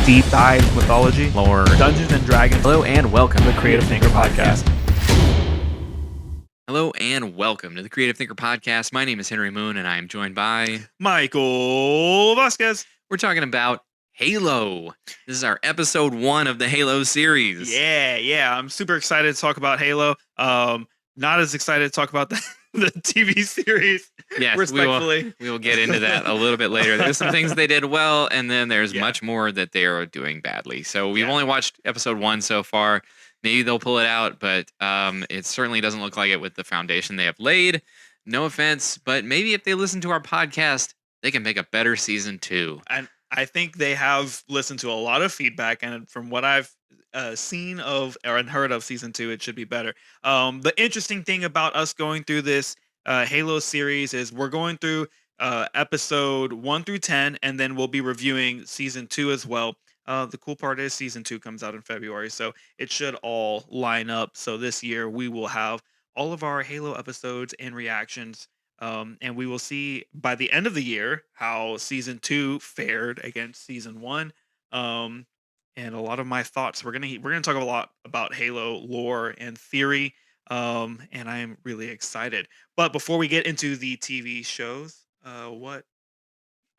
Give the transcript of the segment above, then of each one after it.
deep dive mythology, lore, Dungeons and Dragons. Hello and welcome to the Creative Thinker Podcast. Hello and welcome to the Creative Thinker Podcast. My name is Henry Moon and I am joined by Michael Vasquez. We're talking about Halo. This is our episode 1 of the Halo series. Yeah. I'm super excited to talk about Halo. Not as excited to talk about the TV series. Yes, respectfully. we will get into that a little bit later. There's some things they did well, and then there's much more that they are doing badly. So we've only watched episode 1 so far. Maybe they'll pull it out, but it certainly doesn't look like it with the foundation they have laid. No offense, but maybe if they listen to our podcast, they can make a better season 2. And I think they have listened to a lot of feedback, and from what I've seen of or heard of season 2, it should be better. The interesting thing about us going through this Halo series is we're going through episode 1 through 10, and then we'll be reviewing season 2 as well. The cool part is season 2 comes out in February, so it should all line up. So this year we will have all of our Halo episodes and reactions. And we will see by the end of the year how season 2 fared against season 1. And a lot of my thoughts. We're gonna talk a lot about Halo lore and theory. And I am really excited. But before we get into the TV shows, what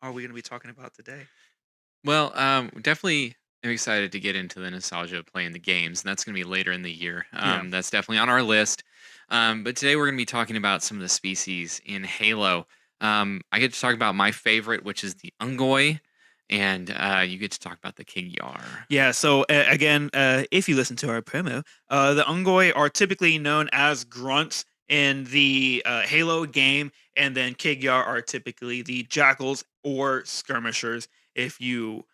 are we gonna be talking about today? Well, definitely I'm excited to get into the nostalgia of playing the games, and that's going to be later in the year. That's definitely on our list. But today we're going to be talking about some of the species in Halo. I get to talk about my favorite, which is the Unggoy, and you get to talk about the Kig Yar. Yeah, so again, if you listen to our promo, the Unggoy are typically known as grunts in the Halo game, and then Kig Yar are typically the jackals or skirmishers. If you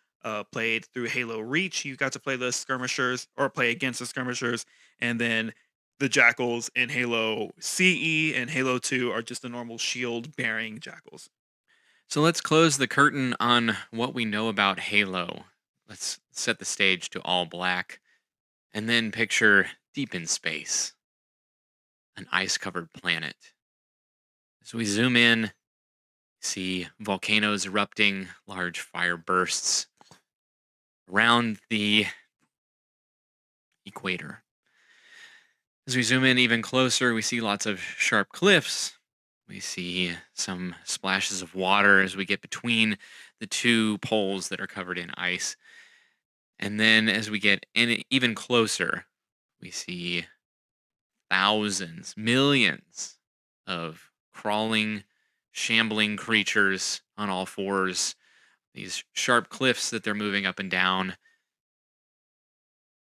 played through Halo Reach, you got to play the skirmishers or play against the skirmishers, and then the jackals in Halo CE and Halo 2 are just the normal shield-bearing jackals. So let's close the curtain on what we know about Halo. Let's set the stage to all black, and then picture deep in space, an ice-covered planet. As we zoom in, see volcanoes erupting, large fire bursts around the equator. As we zoom in even closer, we see lots of sharp cliffs. We see some splashes of water as we get between the two poles that are covered in ice. And then as we get in even closer, we see thousands, millions of crawling, shambling creatures on all fours, these sharp cliffs that they're moving up and down.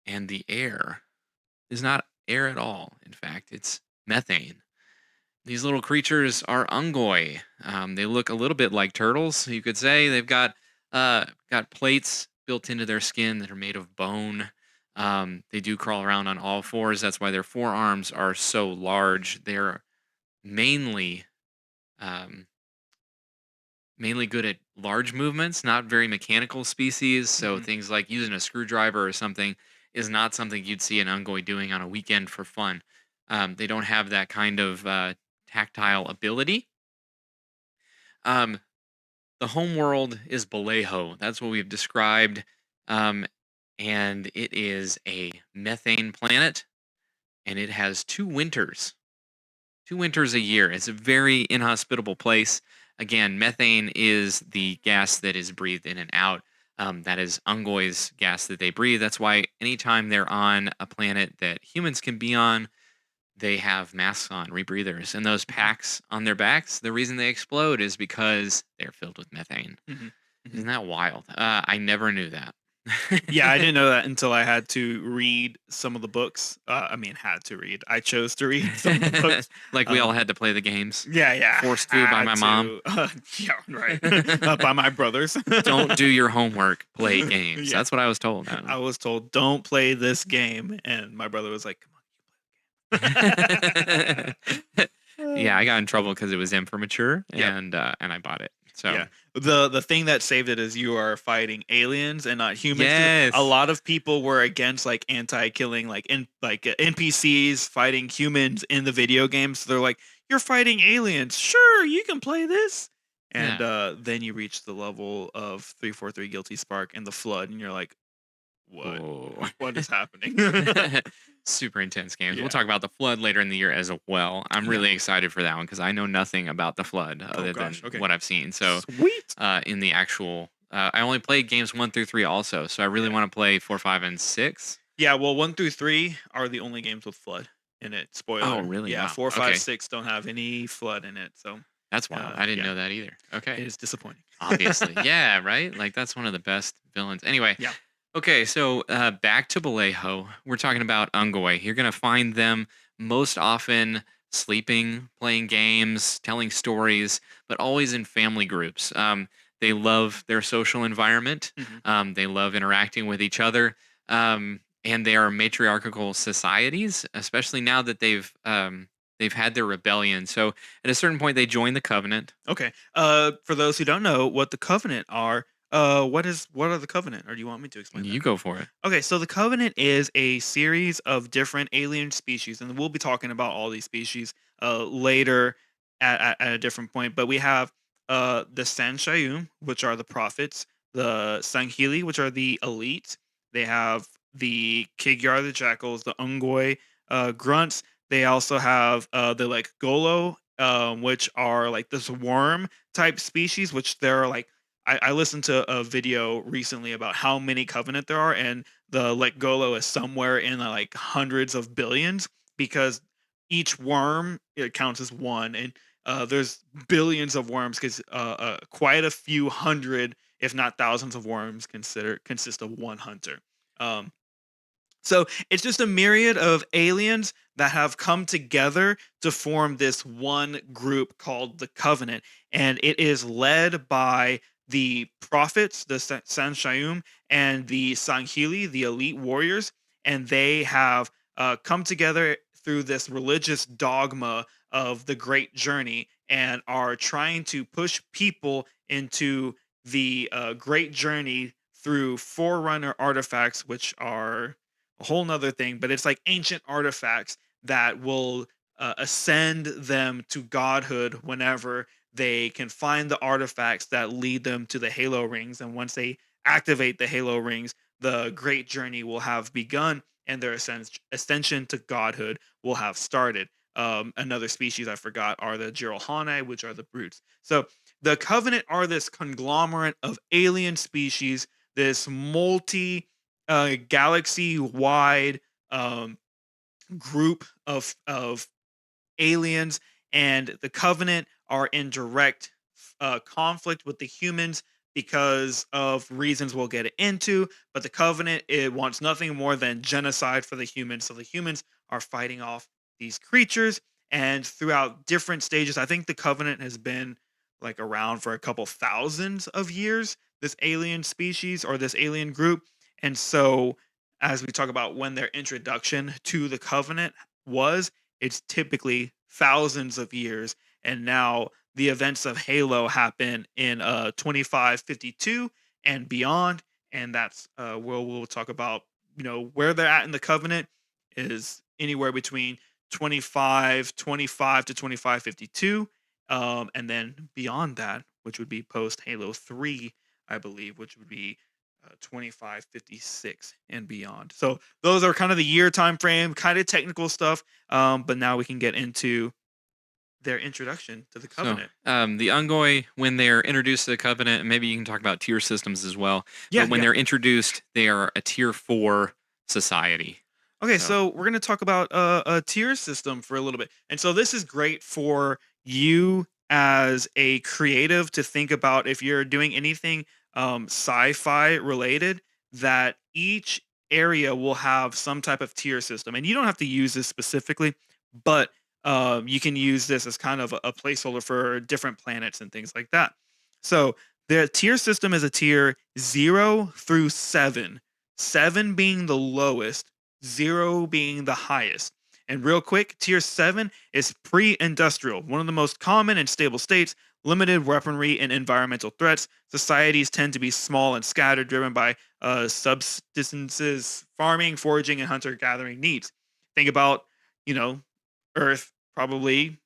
And the air is not air at all. In fact, it's methane. These little creatures are Unggoy. They look a little bit like turtles, you could say. They've got plates built into their skin that are made of bone. They do crawl around on all fours. That's why their forearms are so large. They're mainly good at large movements, not very mechanical species. So things like using a screwdriver or something is not something you'd see an Unggoy doing on a weekend for fun. They don't have that kind of tactile ability. The home world is Balejo. That's what we've described. And it is a methane planet, and it has 2 winters. 2 winters a year. It's a very inhospitable place. Again, methane is the gas that is breathed in and out. That is Unggoy's gas that they breathe. That's why anytime they're on a planet that humans can be on, they have masks on, rebreathers. And those packs on their backs, the reason they explode is because they're filled with methane. Isn't that wild? I never knew that. Yeah, I didn't know that until I had to read some of the books. I chose to read some of the books. Like we all had to play the games. Yeah. Forced to by my mom. Yeah, right. By my brothers. Don't do your homework, play games. Yeah. That's what I was told. I was told, don't play this game. And my brother was like, come on, you play the game. Yeah, I got in trouble because it was immature, and I bought it. So yeah. The thing that saved it is you are fighting aliens and not humans. Yes. A lot of people were against like anti-killing, like NPCs fighting humans in the video games. So they're like, you're fighting aliens. Sure, you can play this. and Yeah. then you reach the level of 343 Guilty Spark and the Flood, and you're like, what? Whoa. What is happening? Super intense games. We'll Yeah. talk about the Flood later in the year as well. I'm Yeah. really excited for that one because I know nothing about the Flood Oh other gosh. than Okay. what I've seen. So, Sweet. in the actual, I only played games 1 through 3 also. So I really Yeah. want to play 4, 5, and 6. Yeah. Well, 1 through 3 are the only games with Flood in it. Oh, Spoiler. really? Yeah. Wow. 4, 5, Okay. 6 don't have any Flood in it. So, That's wild. I didn't yeah, know that either. it Okay. is disappointing. Obviously. Yeah, right? Like, that's one of the best villains. Anyway, Yeah. okay, so back to Vallejo. We're talking about Unggoy. You're going to find them most often sleeping, playing games, telling stories, but always in family groups. They love their social environment. Hmm. They love interacting with each other. And they are matriarchal societies, especially now that they've had their rebellion. So at a certain point, they join the Covenant. Okay. For those who don't know what the Covenant are, what are the Covenant, or do you want me to explain that? You go for it. Okay, so the Covenant is a series of different alien species, and we'll be talking about all these species later at a different point. But we have the Sanshayum, which are the prophets, the Sanghili, which are the elite. They have the Kig Yar, the jackals, the Unggoy grunts. They also have the like Golo, which are like this worm type species, which they're like I listened to a video recently about how many Covenant there are, and the Let Golo is somewhere in the like hundreds of billions because each worm it counts as one, and there's billions of worms because quite a few hundred, if not thousands, of worms consist of one hunter. Um, so it's just a myriad of aliens that have come together to form this one group called the Covenant. And it is led by the prophets, the Sanshayum, and the Sanghili, the elite warriors. And they have come together through this religious dogma of the Great Journey and are trying to push people into the Great Journey through Forerunner artifacts, which are a whole nother thing, but it's like ancient artifacts that will ascend them to godhood whenever they can find the artifacts that lead them to the Halo rings. And once they activate the Halo rings, the great journey will have begun and their ascension to godhood will have started. Another species I forgot are the Jiralhanae, which are the brutes. So the Covenant are this conglomerate of alien species, this multi galaxy wide um, group of aliens, and the Covenant are in direct conflict with the humans because of reasons we'll get into. But the Covenant it wants nothing more than genocide for the humans. So the humans are fighting off these creatures, and throughout different stages, I think the Covenant has been like around for a couple thousands of years. This alien species or this alien group, and so as we talk about when their introduction to the Covenant was, it's typically thousands of years, and now the events of Halo happen in 2552 and beyond, and that's where we'll talk about where they're at in the Covenant is anywhere between 2525 to 2552, and then beyond that, which would be post Halo 3, I believe, which would be 2556 and beyond. So those are kind of the year time frame, kind of technical stuff. But now we can get into their introduction to the So, Covenant. the Unggoy, when they're introduced to the Covenant, and maybe you can talk about tier systems as well. Yeah, But when yeah. they're introduced, they are a tier 4 society. Okay, So, so we're going to talk about a tier system for a little bit. And so this is great for you as a creative to think about if you're doing anything sci-fi related, that each area will have some type of tier system. And you don't have to use this specifically, but you can use this as kind of a placeholder for different planets and things like that. So the tier system is a tier 0 through 7, 7 being the lowest, 0 being the highest. And real quick, tier 7 is pre industrial, one of the most common and stable states, limited weaponry and environmental threats. Societies tend to be small and scattered, driven by subsistences, farming, foraging, and hunter gathering needs. Think about, you know, Earth probably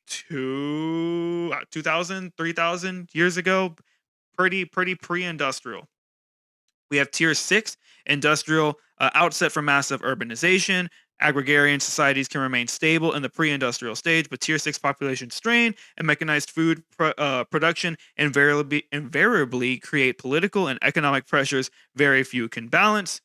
2,000, 3,000 years ago. Pretty pre-industrial. We have tier 6, industrial, outset from massive urbanization. Agrarian societies can remain stable in the pre-industrial stage, but tier 6 population strain and mechanized food production invariably create political and economic pressures very few can balance.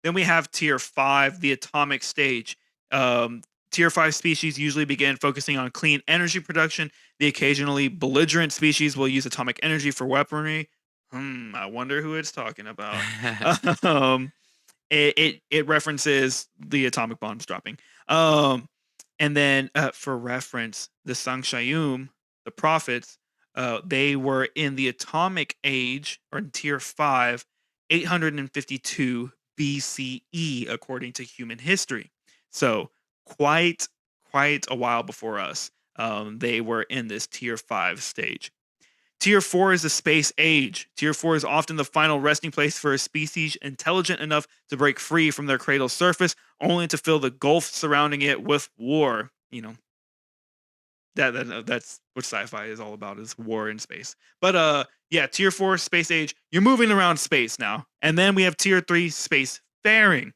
Then we have tier 5, the atomic stage. Tier 5 species usually begin focusing on clean energy production. The occasionally belligerent species will use atomic energy for weaponry. I wonder who it's talking about. um, it references the atomic bombs dropping. And then for reference, the Sangshayum, the prophets, they were in the atomic age or in tier 5, 852 BCE, according to human history. So quite quite a while before us. They were in this tier 5 stage. Tier 4 is the space age. Tier 4 is often the final resting place for a species intelligent enough to break free from their cradle surface, only to fill the gulf surrounding it with war. That's what sci-fi is all about, is war in space. But yeah, tier 4 space age, you're moving around space now. And then we have tier 3 space faring.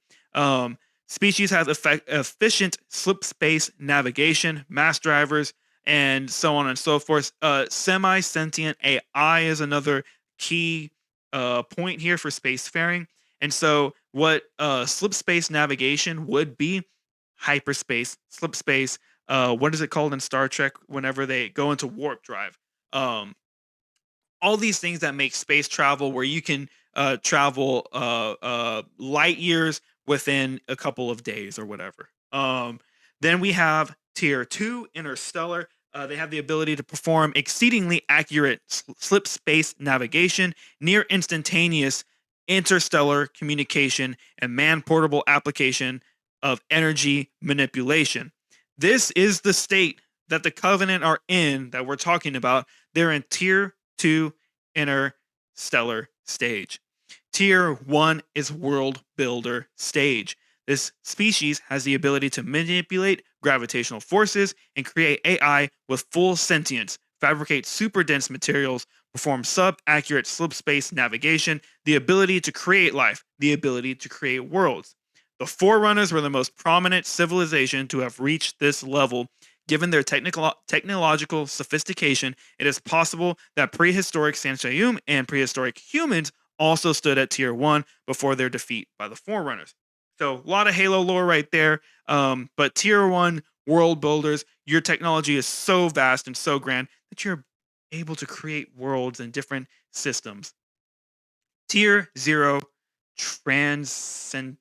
Species have efficient slip space navigation, mass drivers, and so on and so forth. Semi-sentient AI is another key point here for spacefaring. And so what slip space navigation would be, hyperspace, slip space, what is it called in Star Trek whenever they go into warp drive? All these things that make space travel where you can travel light years within a couple of days or whatever. Then we have tier 2, interstellar. They have the ability to perform exceedingly accurate slip space navigation, near instantaneous interstellar communication, and man portable application of energy manipulation. This is the state that the Covenant are in that we're talking about. They're in tier 2 interstellar stage. Tier 1 is world builder stage. This species has the ability to manipulate gravitational forces and create AI with full sentience, fabricate super dense materials, perform sub-accurate slip space navigation, the ability to create life, the ability to create worlds. The Forerunners were the most prominent civilization to have reached this level. Given their technological sophistication, it is possible that prehistoric Sanshayum and prehistoric humans also stood at tier 1 before their defeat by the Forerunners. So a lot of Halo lore right there. But tier 1 world builders, your technology is so vast and so grand that you're able to create worlds and different systems. Tier 0, transcendent.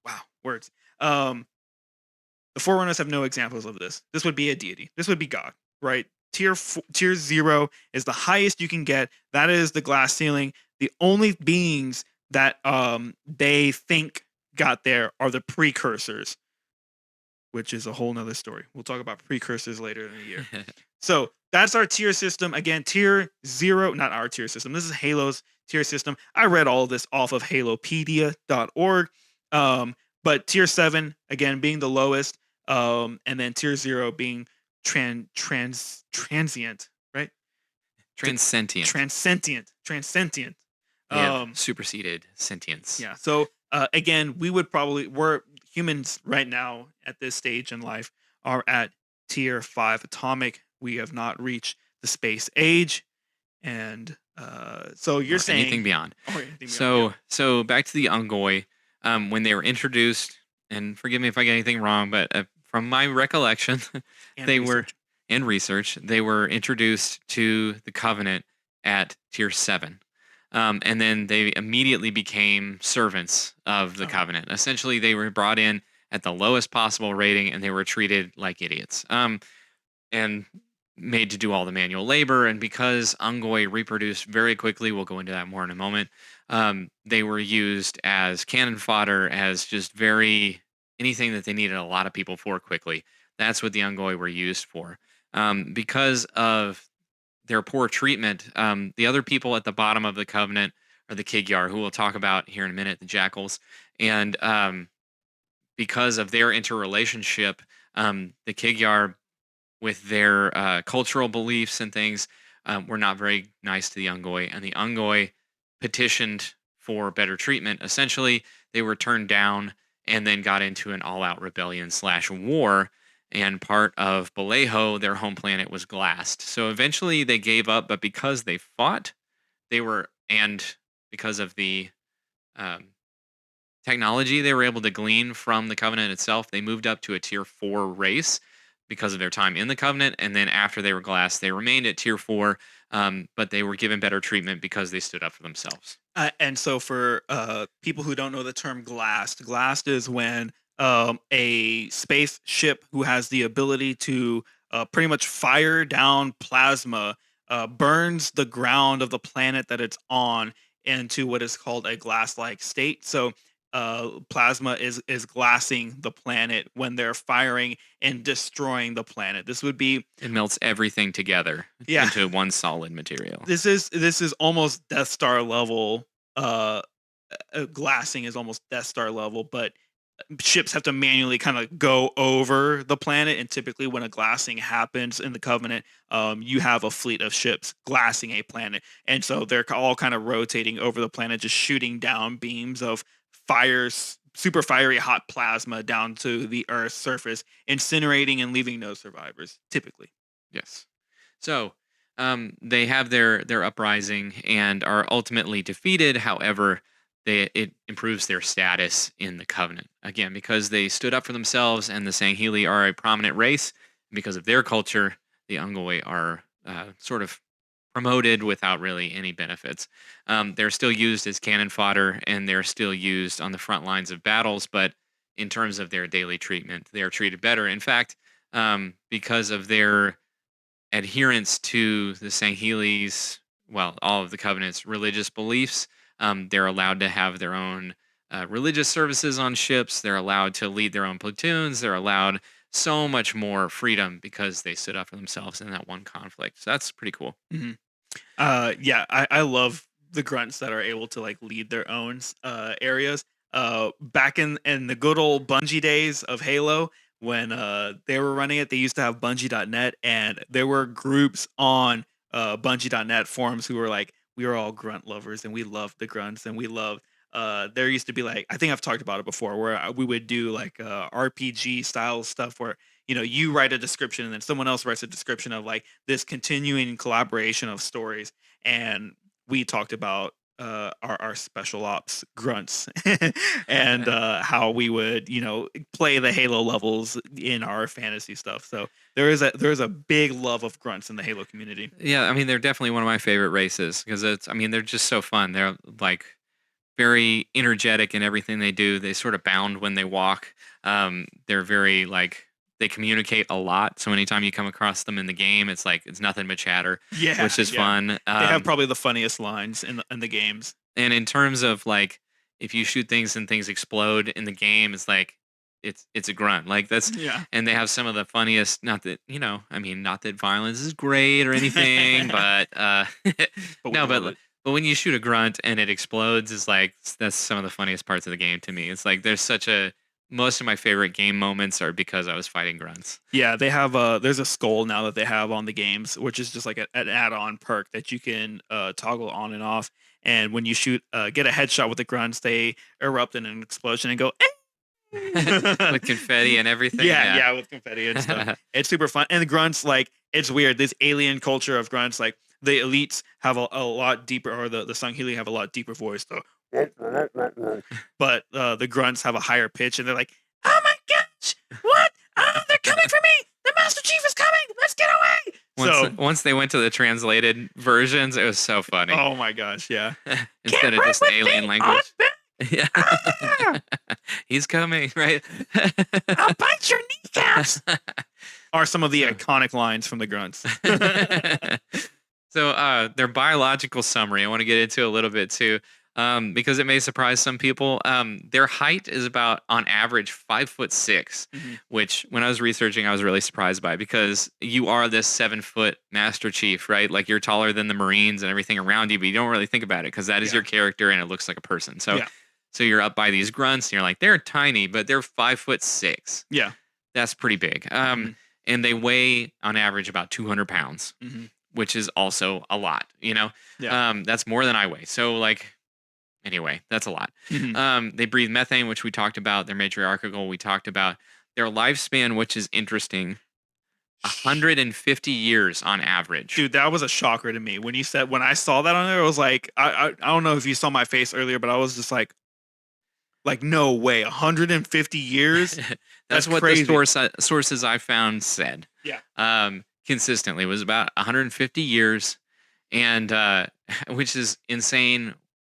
Wow, words. The Forerunners have no examples of this. This would be a deity. This would be God, right? Tier 0 is the highest you can get. That is the glass ceiling. The only beings that they think got there are the precursors, which is a whole nother story. We'll talk about precursors later in the year. So that's our tier system. Again, tier 0, not our tier system. This is Halo's tier system. I read all of this off of halopedia.org. But tier 7, again, being the lowest. And then tier 0 being transient, right? Transcendent. Transcendent. They have superseded sentience. Yeah. So again, we're humans right now at this stage in life are at tier 5 atomic. We have not reached the space age. And so you're saying anything beyond. Anything beyond. So back to the Unggoy. When they were introduced, and forgive me if I get anything wrong, but from my recollection, they were introduced to the Covenant at tier 7. And then they immediately became servants of the Covenant. Essentially, they were brought in at the lowest possible rating, and they were treated like idiots. And made to do all the manual labor. And because Unggoy reproduced very quickly, we'll go into that more in a moment, they were used as cannon fodder, as just anything that they needed a lot of people for quickly. That's what the Unggoy were used for. Because of their poor treatment, the other people at the bottom of the Covenant are the Kig Yar, who we'll talk about here in a minute, the Jackals. And because of their interrelationship, The Kig Yar, with their cultural beliefs and things, were not very nice to the Unggoy, and the Unggoy petitioned for better treatment. Essentially, they were turned down and then got into an all-out rebellion/war. And part of Balejo, their home planet, was glassed. So eventually, they gave up. But because they fought, and because of the um, technology they were able to glean from the Covenant itself, they moved up to a tier 4 race because of their time in the Covenant. And then after they were glassed, they remained at tier 4, but they were given better treatment because they stood up for themselves. And so for people who don't know the term glassed is when a spaceship who has the ability to pretty much fire down plasma burns the ground of the planet that it's on into what is called a glass-like state. So plasma is glassing the planet when they're firing and destroying the planet. This would be It melts everything together into one solid material. This is almost Death Star level. Uh, Glassing is almost Death Star level, but ships have to manually kind of go over the planet. And typically, when a glassing happens in the Covenant, you have a fleet of ships glassing a planet, and so they're all kind of rotating over the planet, just shooting down beams of fires. Super fiery hot plasma down to the Earth's surface, incinerating and leaving no survivors, typically. Yes. So they have their uprising and are ultimately defeated. However, it improves their status in the Covenant again because they stood up for themselves, and the Sangheili are a prominent race. Because of their culture, the Unggoy are sort of promoted without really any benefits. They're still used as cannon fodder, and they're still used on the front lines of battles. But in terms of their daily treatment, they are treated better. In fact, because of their adherence to the Sangheili's, well, all of the Covenant's religious beliefs, they're allowed to have their own religious services on ships. They're allowed to lead their own platoons. They're allowed so much more freedom because they stood up for themselves in that one conflict. So that's pretty cool. Mm-hmm. Yeah, I love the grunts that are able to like lead their own areas. Back in the good old Bungie days of Halo, when they were running it, they used to have Bungie.net, and there were groups on Bungie.net forums who were like, we are all grunt lovers, and we love the grunts, and we love. There used to be like, I think I've talked about it before, where we would do like RPG style stuff where you write a description and then someone else writes a description of like this continuing collaboration of stories, and we talked about our special ops grunts and how we would play the Halo levels in our fantasy stuff. So there's a big love of grunts in the Halo community. Yeah, I mean they're definitely one of my favorite races because they're just so fun. They're like very energetic in everything they do. They sort of bound when they walk. They're very like they communicate a lot. So anytime you come across them in the game, it's like it's nothing but chatter, which is fun. They have probably the funniest lines in the games. And in terms of like if you shoot things and things explode in the game, it's like it's a grunt. Like that's and they have some of the funniest, not that not that violence is great or anything, but but when you shoot a grunt and it explodes, is like that's some of the funniest parts of the game to me. It's like most of my favorite game moments are because I was fighting grunts. Yeah, they have there's a skull now that they have on the games, which is just like an add-on perk that you can toggle on and off. And when you get a headshot with the grunts, they erupt in an explosion and go with confetti and everything. Yeah, with confetti and stuff. It's super fun. And the grunts, like, it's weird. This alien culture of grunts, like the elites have a lot deeper, or the Sangheili have a lot deeper voice, though. But the grunts have a higher pitch, and they're like, "Oh my gosh, what? They're coming for me! The Master Chief is coming! Let's get away!" Once they went to the translated versions, it was so funny. Oh my gosh, yeah. Instead of just alien language. Yeah. He's coming, right? I'll bite your kneecaps. Are some of the iconic lines from the grunts. So their biological summary, I want to get into a little bit too, because it may surprise some people. Their height is about, on average, 5'6", which when I was researching, I was really surprised by, because you are this 7-foot Master Chief, right? Like you're taller than the Marines and everything around you, but you don't really think about it because that is your character and it looks like a person. So you're up by these grunts and you're like, they're tiny, but they're 5'6". Yeah. That's pretty big. Mhm. And they weigh on average about 200 pounds, Mhm. which is also a lot. Yeah. That's more than I weigh. So like, anyway, that's a lot. Mhm. They breathe methane, which we talked about. They're matriarchal. We talked about their lifespan, which is interesting. 150 years on average. Dude, that was a shocker to me when I saw that on there. I was like, I don't know if you saw my face earlier, but I was just like no way, 150 years. That's That's what the crazy. sources I found said. Yeah. Consistently, it was about 150 years, and which is insane.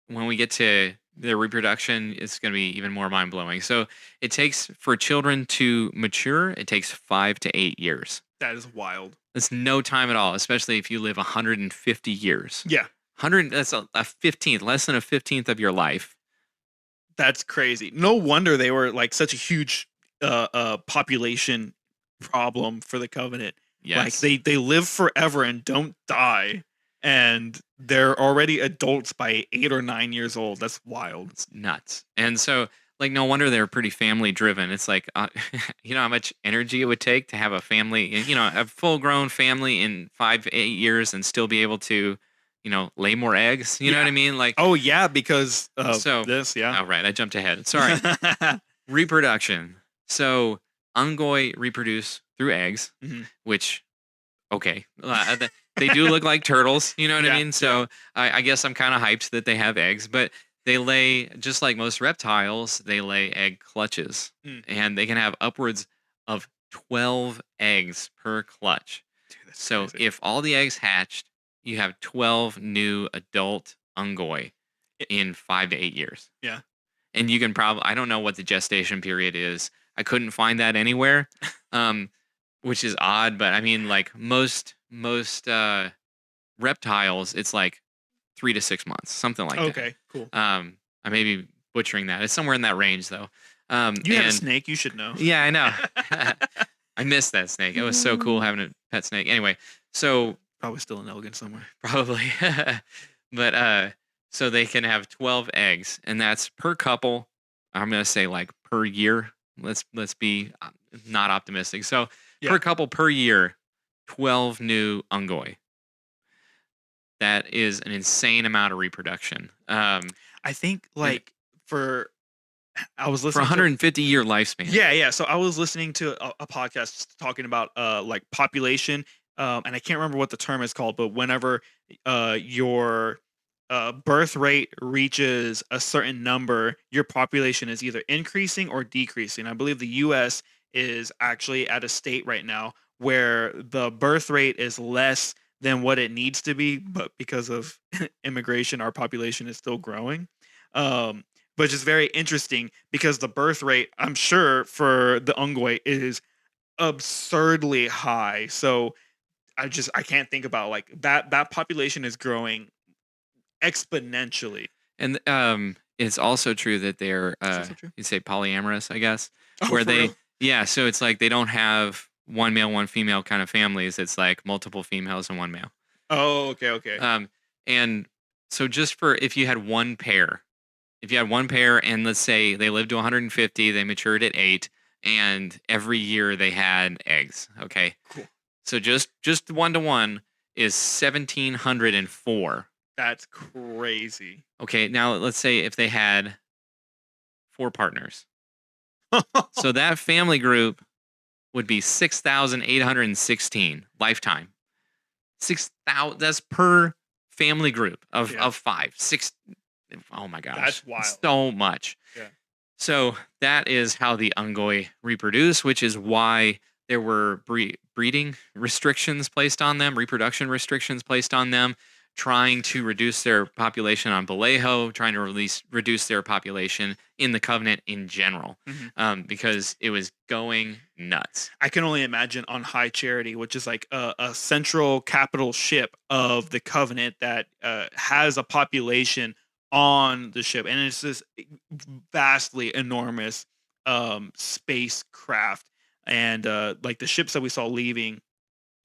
When we get to their reproduction, it's going to be even more mind blowing. So it takes for children to mature. It takes 5 to 8 years. That is wild. That's no time at all, especially if you live 150 years. Yeah, 100. That's a 15th, less than a 15th of your life. that's crazy. No wonder they were like such a huge population problem for the Covenant. Like Yes. they live forever and don't die, and they're already adults by 8 or 9 years old. That's wild. It's nuts. And so, like, no wonder they're pretty family driven. It's like, you know how much energy it would take to have a family, a full grown family in 5 to 8 years and still be able to, lay more eggs. You know what I mean? Like, Oh yeah, because of so, this. Yeah. all right, I jumped ahead. Sorry. Reproduction. So, Unggoy reproduce through eggs, Mhm. which, okay. They do look like turtles. You know what I Yeah, mean? So, I guess I'm kind of hyped that they have eggs, but they lay, just like most reptiles, they lay egg clutches, Mm. and they can have upwards of 12 eggs per clutch. Dude, that's So crazy. if all the eggs hatched, you have 12 new adult Unggoy It- in 5 to 8 years. Yeah. And you can probably, I don't know what the gestation period is. I couldn't find that anywhere, which is odd. But I mean, like most reptiles, it's like 3 to 6 months, something like that. Okay. Cool. I may be butchering that. It's somewhere in that range, though. You had a And snake. You should know. yeah, I know. I missed that snake. It was so cool having a pet snake. Anyway, so Probably still in Elgin somewhere. probably, but so they can have 12 eggs, and that's per couple. I'm gonna say like per year. Let's be not optimistic. So Yeah. per couple per year, 12 new Unggoy. That is an insane amount of reproduction. I think like for I was For listening to 150-year lifespan. yeah. So I was listening to a podcast talking about like population, and I can't remember what the term is called, but whenever your birth rate reaches a certain number, your population is either increasing or decreasing. I believe the U.S. is actually at a state right now where the birth rate is less than what it needs to be, but because of immigration, our population is still growing. Which is very interesting because the birth rate, I'm sure, for the Unggoy is absurdly high. So I can't think about like that population is growing exponentially. And it's also true that they're Is that so true? you say polyamorous, I guess, Oh, where for real? yeah, so it's like they don't have one male, one female kind of families. It's like multiple females and one male. Oh, okay. And so just for if you had one pair, and let's say they lived to 150, they matured at 8, and every year they had eggs. Okay, Cool. so just 1 to 1 is 1,704. That's crazy. Okay, now let's say if they had 4 partners. So that family group would be 6,816 lifetime. 6,000, that's per family group of Yeah. 5. 6, oh my gosh. That's wild. So much. Yeah. So that is how the Unggoy reproduce, which is why there were breeding restrictions placed on them, reproduction restrictions placed on them, trying to reduce their population on Vallejo, trying to reduce their population in the Covenant in general, because it was going nuts. I can only imagine on High Charity, which is like a central capital ship of the Covenant that has a population on the ship, and it's this vastly enormous spacecraft, and like the ships that we saw leaving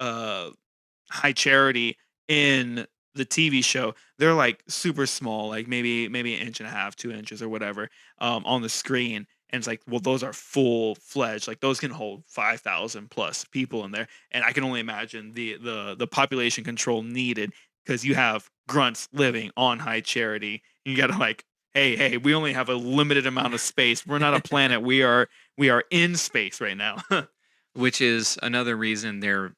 High Charity in the TV show, they're like super small, like maybe an inch and a half, 2 inches or whatever, on the screen. And it's like, well, those are full fledged. Like those can hold 5,000 plus people in there, and I can only imagine the population control needed because you have grunts living on high charity. You got to like, hey, we only have a limited amount of space. We're not a planet. We are in space right now. Which is another reason they're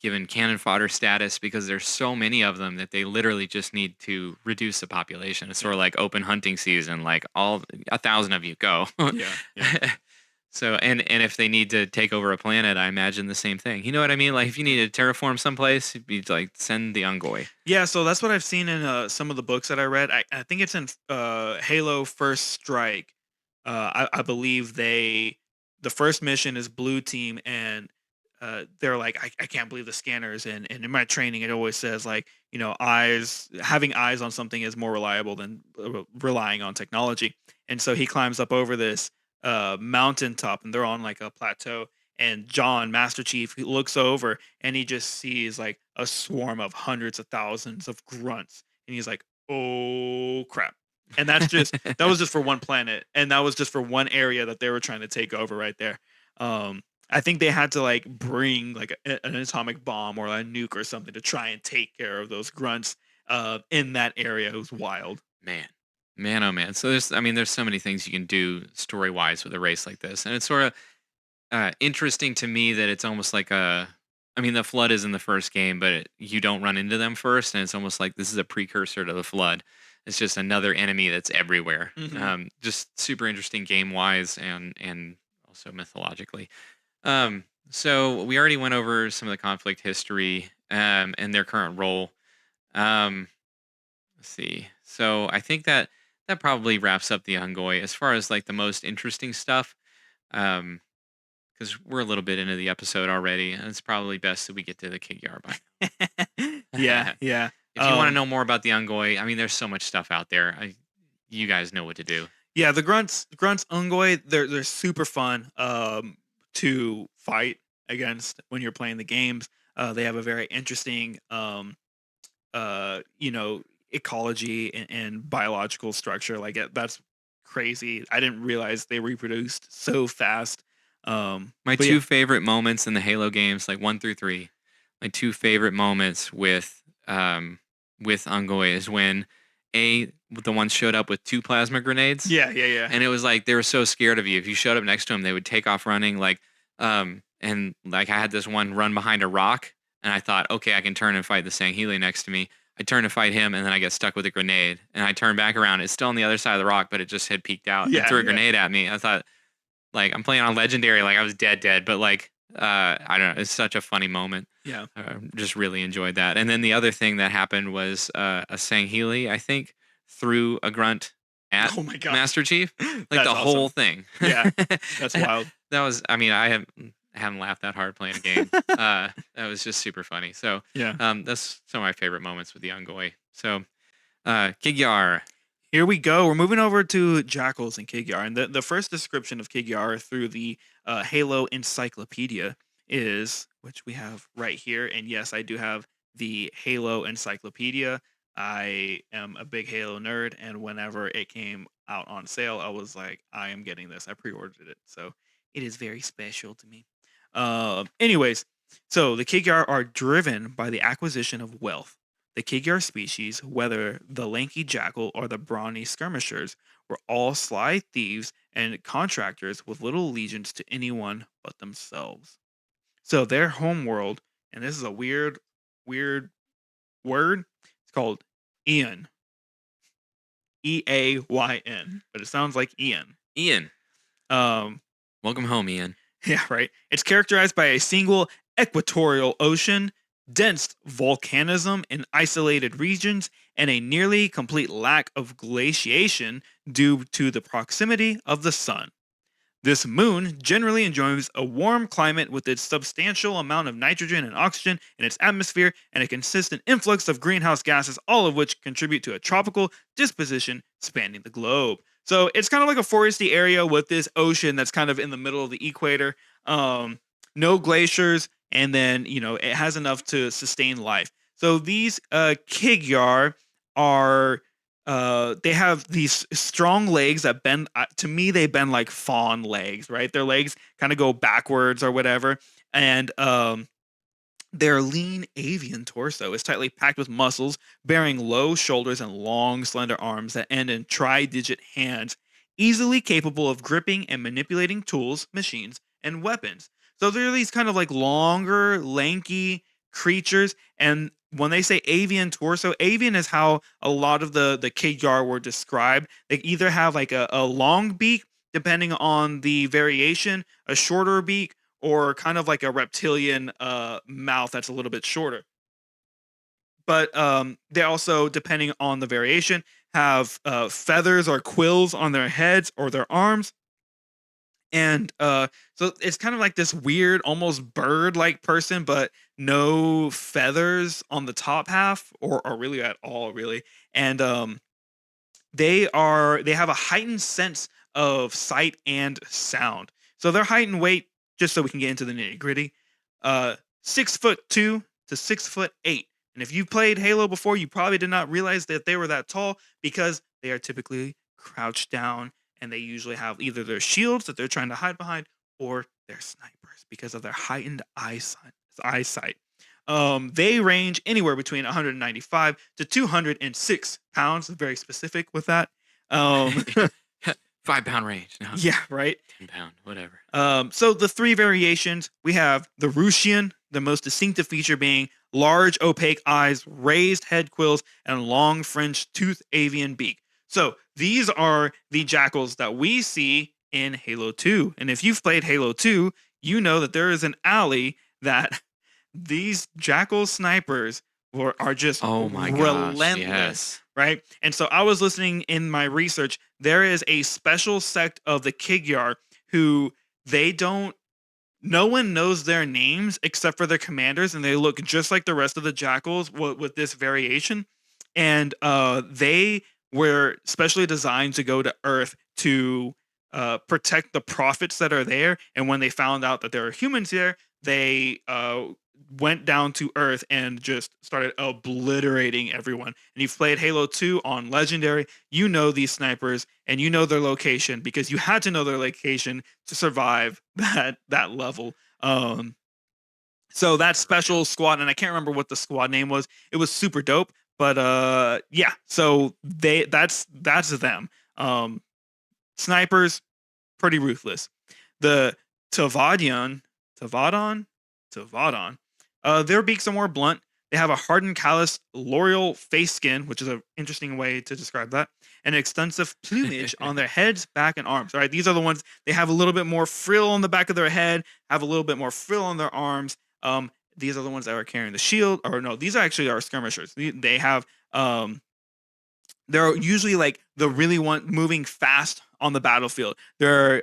given cannon fodder status, because there's so many of them that they literally just need to reduce the population. It's sort of like open hunting season, like all 1,000 of you go. Yeah. So and if they need to take over a planet, I imagine the same thing. You know what I mean? Like if you need to terraform someplace, you'd be like send the Unggoy. Yeah, so that's what I've seen in some of the books that I read. I think it's in Halo First Strike. I believe the first mission is blue team, and they're like, I can't believe the scanners. And in my training, it always says like, having eyes on something is more reliable than relying on technology. And so he climbs up over this mountaintop, and they're on like a plateau. And John, Master Chief, he looks over and he just sees like a swarm of hundreds of thousands of grunts. And he's like, oh crap. And that was just for one planet. And that was just for one area that they were trying to take over right there. I think they had to like bring like an atomic bomb or a nuke or something to try and take care of those grunts in that area. It was wild. Man, oh man. So there's so many things you can do story wise with a race like this. And it's sort of interesting to me that it's almost like the flood is in the first game, but you don't run into them first, and it's almost like this is a precursor to the flood. It's just another enemy that's everywhere. Just super interesting game wise and also mythologically. So we already went over some of the conflict history and their current role. Let's see. So I think that probably wraps up the Unggoy as far as like the most interesting stuff. Because we're a little bit into the episode already, and it's probably best that we get to the Kig Yar by now. Yeah. If you want to know more about the Unggoy, there's so much stuff out there. You guys know what to do. Yeah, the grunts Unggoy, they're super fun to fight against when you're playing the games. They have a very interesting ecology and biological structure. Like that's crazy. I didn't realize they reproduced so fast. My two favorite moments in the Halo games, like 1 through 3, my two favorite moments with Unggoy is when the ones showed up with 2 plasma grenades. Yeah. And it was like they were so scared of you. If you showed up next to them, they would take off running. And like I had this one run behind a rock, and I thought, okay, I can turn and fight the Sangheili next to me. I turn to fight him, and then I get stuck with a grenade. And I turn back around. It's still on the other side of the rock, but it just had peeked out and threw a grenade at me. I thought, like, I'm playing on Legendary, like I was dead. But like, I don't know. It's such a funny moment. Yeah. Just really enjoyed that. And then the other thing that happened was a Sangheili, I think, threw a grunt at Master Chief. Like That's the awesome. whole thing. Yeah. That's wild. That was, I haven't laughed that hard playing a game. That was just super funny. So Yeah. That's some of my favorite moments with the Unggoy. So Kig Yar. Here we go. We're moving over to jackals and Kig Yar. And the first description of Kig Yar through the Halo Encyclopedia is, which we have right here. And yes, I do have the Halo Encyclopedia. I am a big Halo nerd, and whenever it came out on sale, I was like, I am getting this. I pre-ordered it. So it is very special to me. Anyways, so the Kig Yar are driven by the acquisition of wealth. The Kig Yar species, whether the lanky jackal or the brawny skirmishers, were all sly thieves and contractors with little allegiance to anyone but themselves. So their homeworld, and this is a weird word, it's called Ian. Eayn, but it sounds like Ian. Ian. Welcome home, Ian. Yeah, right. It's characterized by a single equatorial ocean, dense volcanism in isolated regions, and a nearly complete lack of glaciation due to the proximity of the sun. This moon generally enjoys a warm climate with its substantial amount of nitrogen and oxygen in its atmosphere and a consistent influx of greenhouse gases, all of which contribute to a tropical disposition spanning the globe. So it's kind of like a foresty area with this ocean that's kind of in the middle of the equator. No glaciers, and then, it has enough to sustain life. So these Kig Yar are they have these strong legs that bend. To me, they bend like fawn legs, right? Their legs kind of go backwards or whatever, and their lean avian torso is tightly packed with muscles, bearing low shoulders and long, slender arms that end in tri-digit hands, easily capable of gripping and manipulating tools, machines, and weapons. So they're these kind of like longer, lanky creatures. And when they say avian torso, avian is how a lot of the Kig Yar were described. They either have like a long beak, depending on the variation, a shorter beak, or kind of like a reptilian mouth that's a little bit shorter. But they also, depending on the variation, have feathers or quills on their heads or their arms. And so it's kind of like this weird, almost bird like person, but no feathers on the top half or really at all, really. And they have a heightened sense of sight and sound. So their height and weight, just so we can get into the nitty gritty, 6'2" to 6'8". And if you've played Halo before, you probably did not realize that they were that tall because they are typically crouched down and they usually have either their shields that they're trying to hide behind or their snipers because of their heightened eyesight. They range anywhere between 195 to 206 pounds. Very specific with that. 5-pound range. No, Yeah, right. 10-pound, whatever. So the three variations we have the Russian, the most distinctive feature being large opaque eyes, raised head quills, and long fringed tooth avian beak. So these are the jackals that we see in Halo 2. And if you've played Halo 2, you know that there is an alley that these jackal snipers are just Oh my gosh, relentless, yes. right? And so I was listening in my research. There is a special sect of the Kig Yar who they don't. No one knows their names except for their commanders, and they look just like the rest of the jackals with this variation. And they were specially designed to go to Earth to protect the prophets that are there. And when they found out that there are humans there, they went down to Earth and just started obliterating everyone. And you've played Halo 2 on Legendary, you know these snipers and you know their location because you had to know their location to survive that level. So that special squad, and I can't remember what the squad name was. It was super dope, but yeah. So that's them. Snipers, pretty ruthless. The Tavadon, their beaks are more blunt. They have a hardened, callous, l'oreal face skin, which is an interesting way to describe that, and extensive plumage on their heads, back, and arms. All right, these are the ones they have a little bit more frill on the back of their head, have a little bit more frill on their arms. These are the ones that are carrying the shield, or no, these are actually our skirmishers. They have they're usually like the really one moving fast on the battlefield. They're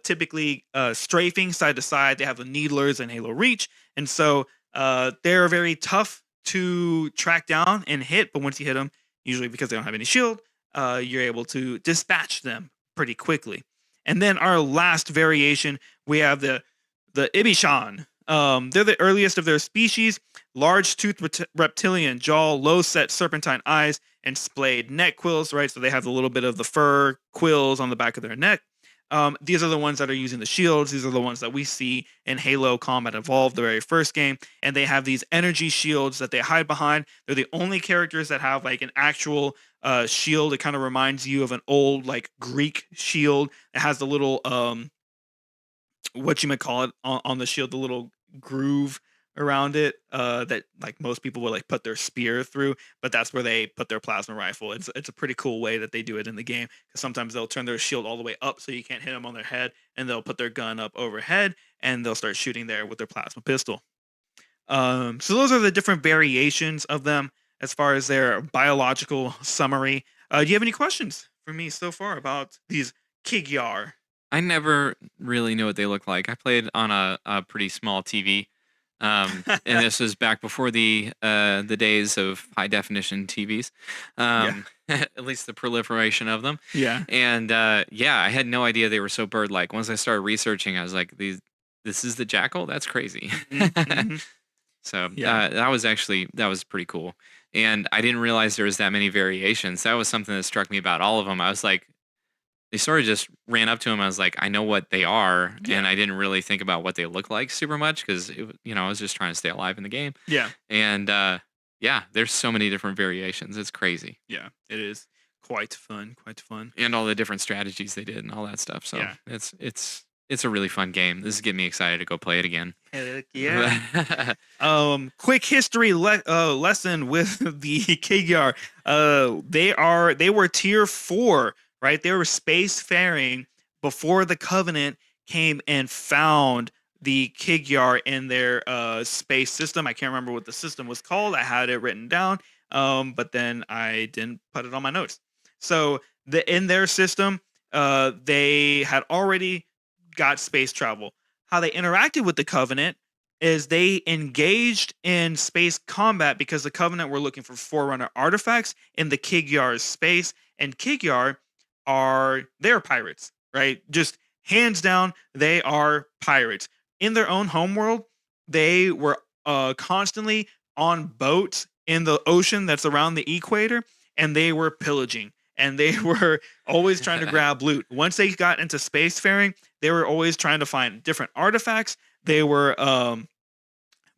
typically strafing side to side. They have the needlers and Halo Reach, and so they're very tough to track down and hit. But once you hit them, usually because they don't have any shield, you're able to dispatch them pretty quickly. And then our last variation, we have the Ibishan. They're the earliest of their species. Large toothed reptilian jaw, low set serpentine eyes, and splayed neck quills, right? So they have a little bit of the fur quills on the back of their neck. These are the ones that are using the shields. These are the ones that we see in Halo Combat Evolved, the very first game. And they have these energy shields that they hide behind. They're the only characters that have like an actual shield. It kind of reminds you of an old like Greek shield. It has the little what you might call it on the shield, the little groove around it that like most people would like put their spear through, but that's where they put their plasma rifle. It's a pretty cool way that they do it in the game, because sometimes they'll turn their shield all the way up so you can't hit them on their head, and they'll put their gun up overhead and they'll start shooting there with their plasma pistol. So those are the different variations of them as far as their biological summary. Do you have any questions for me so far about these Kig Yar? I never really knew what they look like. I played on a pretty small TV, and this was back before the days of high definition TVs, at least the proliferation of them. Yeah. And yeah, I had no idea they were so bird like. Once I started researching, I was like, this is the jackal? That's crazy. Mhm. So Yeah. that was pretty cool. And I didn't realize there was that many variations. That was something that struck me about all of them. I was like, they sort of just ran up to him. I was like, I know what they are, and Yeah. I didn't really think about what they look like super much because I was just trying to stay alive in the game. Yeah. And yeah, there's so many different variations. It's crazy, Yeah. It is quite fun. Quite fun. and all the different strategies they did and all that stuff. So Yeah. it's a really fun game. This is getting me excited to go play it again. Heck yeah. Quick history lesson with the Kig Yar. They were tier 4, right? They were spacefaring before the Covenant came and found the Kig Yar in their space system. I can't remember what the system was called. I had it written down, but then I didn't put it on my notes. So in their system, they had already got space travel. How they interacted with the Covenant is they engaged in space combat because the Covenant were looking for Forerunner artifacts in the Kig Yar's space, and Kig Yar they're pirates, right? Just hands down, they are pirates. In their own homeworld, they were constantly on boats in the ocean that's around the equator, and they were pillaging. And they were always trying to grab loot. Once they got into spacefaring, they were always trying to find different artifacts. They were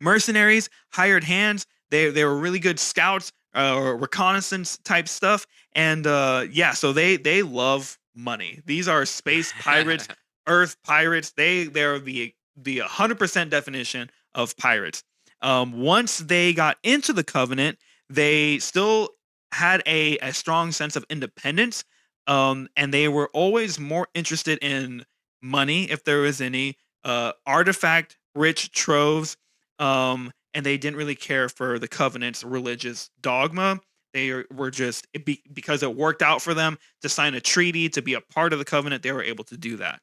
mercenaries, hired hands. They were really good scouts or reconnaissance type stuff. And so they love money. These are space pirates, Earth pirates. They're the 100% definition of pirates. Once they got into the Covenant, they still had a strong sense of independence. And they were always more interested in money, if there was any, artifact rich troves, and they didn't really care for the Covenant's religious dogma. Were just because it worked out for them to sign a treaty to be a part of the Covenant. They were able to do that.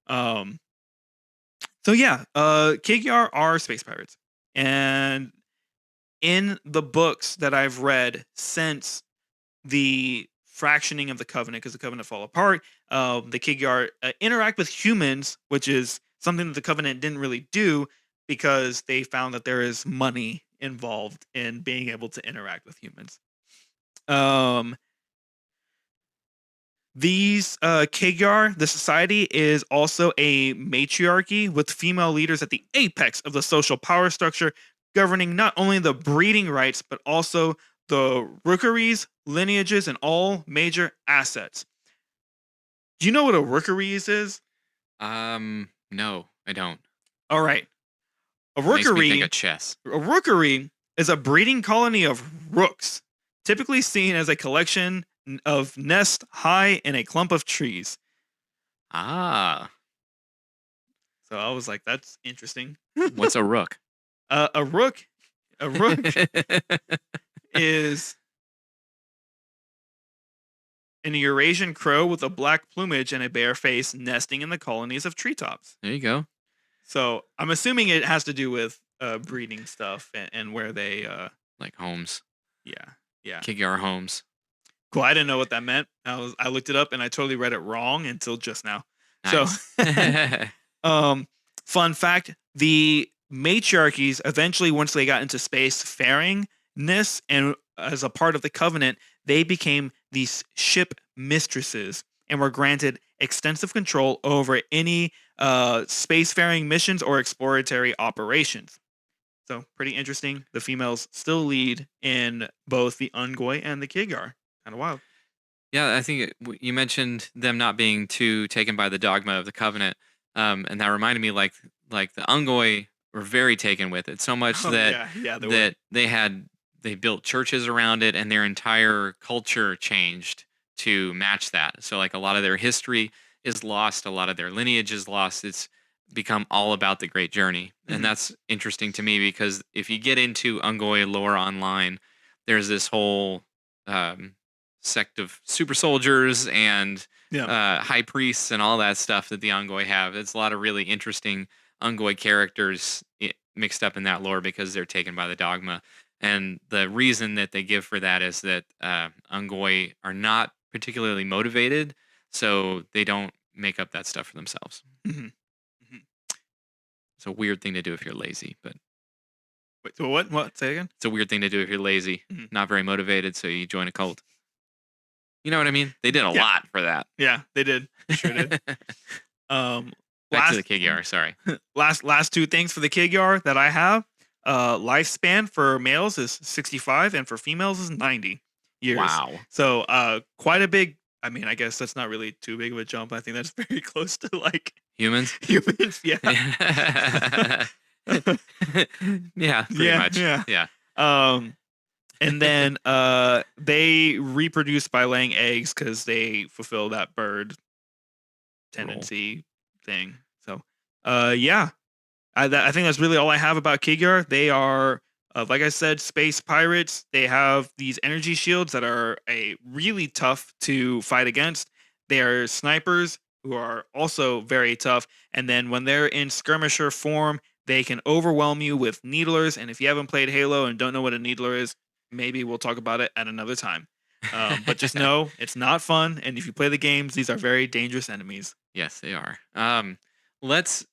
Um, so yeah, Kig Yar are space pirates, and in the books that I've read since the fractioning of the Covenant, because the Covenant fall apart, the Kig Yar interact with humans, which is something that the Covenant didn't really do because they found that there is money involved in being able to interact with humans. These Kig Yar, the society, is also a matriarchy with female leaders at the apex of the social power structure, governing not only the breeding rights but also the rookeries, lineages, and all major assets. Do you know what a rookeries is? No, I don't. All right. A Makes me think rookery, of chess. a rookery is a breeding colony of rooks, typically seen as a collection of nests high in a clump of trees. Ah, So I was like, that's interesting. what's a rook? A rook is an Eurasian crow with a black plumage and a bare face nesting in the colonies of treetops. There you go. So I'm assuming it has to do with breeding stuff and where they Like homes. yeah. Kig Yar homes. Cool. I didn't know what that meant. I looked it up and I totally read it wrong until just now. Nice. So fun fact, the matriarchies eventually, once they got into space faringness and as a part of the Covenant, they became these ship mistresses and were granted extensive control over any spacefaring missions or exploratory operations. So pretty interesting. The females still lead in both the Unggoy and the Kig Yar. Kind of wild. Yeah, I think you mentioned them not being too taken by the dogma of the Covenant, and that reminded me like the Unggoy were very taken with it, so much that yeah, they were. that they built churches around it, and their entire culture changed to match that. So like a lot of their history is lost, a lot of their lineage is lost. It's become all about the Great Journey, and Mhm. that's interesting to me because if you get into Unggoy lore online, there's this whole sect of super soldiers and Yeah. high priests and all that stuff that the Unggoy have. It's a lot of really interesting Unggoy characters mixed up in that lore because they're taken by the dogma. And the reason that they give for that is that Unggoy are not particularly motivated, so they don't make up that stuff for themselves. Mhm. Mhm. It's a weird thing to do if you're lazy, but Wait, so what? What? Say again? It's a weird thing to do if you're lazy, Mhm. not very motivated, so you join a cult. You know what I mean? They did a Yeah. lot for that. Yeah, they did. They sure did. Um, Back to last the Kig Yar, sorry. last two things for the Kig Yar that I have. Lifespan for males is 65 and for females is 90 years. Wow. So quite a big, I mean, I guess that's not really too big of a jump. I think that's very close to like Humans? humans. Yeah. Yeah, pretty Yeah, much. yeah. Yeah. And then they reproduce by laying eggs because they fulfill that bird tendency thing. So yeah. I think that's really all I have about Kig Yar. They are, like I said, space pirates. They have these energy shields that are really tough to fight against. They are snipers who are also very tough. And then when they're in skirmisher form, they can overwhelm you with needlers. And if you haven't played Halo and don't know what a needler is, maybe we'll talk about it at another time. But just know it's not fun. And if you play the games, these are very dangerous enemies. Yes, they are. Let's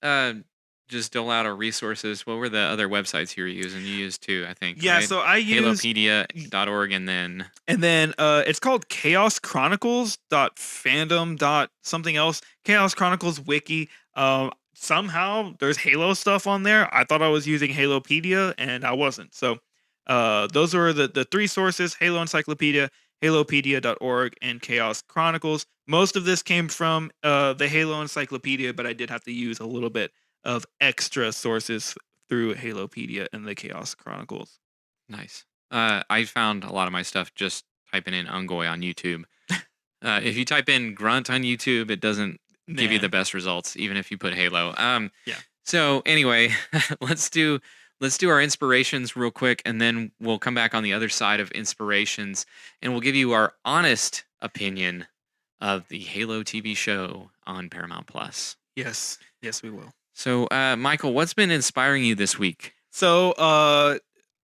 just dole out our resources. What were the other websites you were using? You used two, I think. Yeah, right? so I use Halopedia.org and then it's called Chaos Chronicles .fandom something else. Chaos Chronicles wiki. Somehow there's Halo stuff on there. I thought I was using Halopedia and I wasn't. So those were the three sources: Halo Encyclopedia, Halopedia.org, and Chaos Chronicles. Most of this came from the Halo Encyclopedia, but I did have to use a little bit of extra sources through Halopedia and the Chaos Chronicles. nice. I found a lot of my stuff just typing in Unggoy on YouTube. If you type in grunt on YouTube, it doesn't give you Nah. the best results, even if you put Halo. Yeah. So anyway, let's do our inspirations real quick, and then we'll come back on the other side of inspirations, and we'll give you our honest opinion of the Halo TV show on Paramount Plus. Yes, we will. So, Michael, what's been inspiring you this week? So,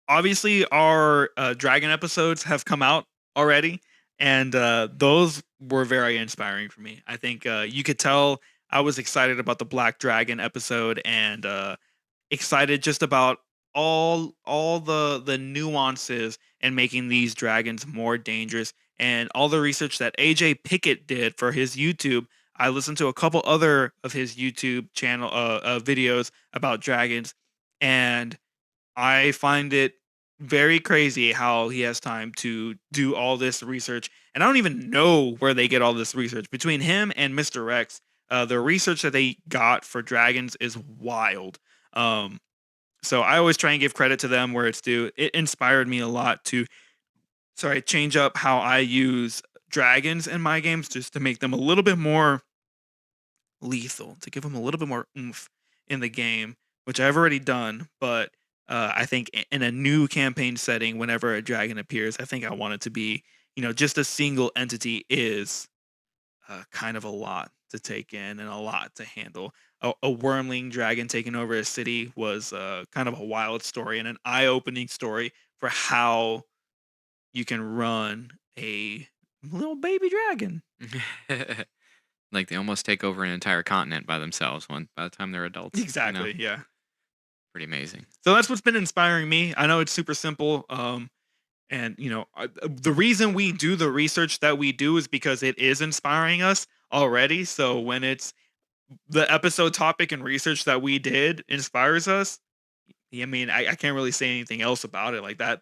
obviously, our dragon episodes have come out already, and those were very inspiring for me. I think you could tell I was excited about the Black Dragon episode, and excited just about all the nuances and making these dragons more dangerous, and all the research that AJ Pickett did for his YouTube. I listened to a couple other of his YouTube channel videos about dragons, and I find it very crazy how he has time to do all this research. And I don't even know where they get all this research. Between him and Mr. Rex, the research that they got for dragons is wild. So I always try and give credit to them where it's due. It inspired me a lot to change up how I use dragons in my games, just to make them a little bit more lethal, to give them a little bit more oomph in the game, which I've already done. But I think in a new campaign setting, whenever a dragon appears, I think I want it to be, just a single entity is kind of a lot to take in and a lot to handle. A wormling dragon taking over a city was kind of a wild story and an eye-opening story for how you can run a little baby dragon. Like they almost take over an entire continent by themselves by the time they're adults. Exactly. Yeah. Pretty amazing. So that's what's been inspiring me. I know it's super simple. And the reason we do the research that we do is because it is inspiring us already. So when it's the episode topic and research that we did inspires us, I mean, I can't really say anything else about it. Like that,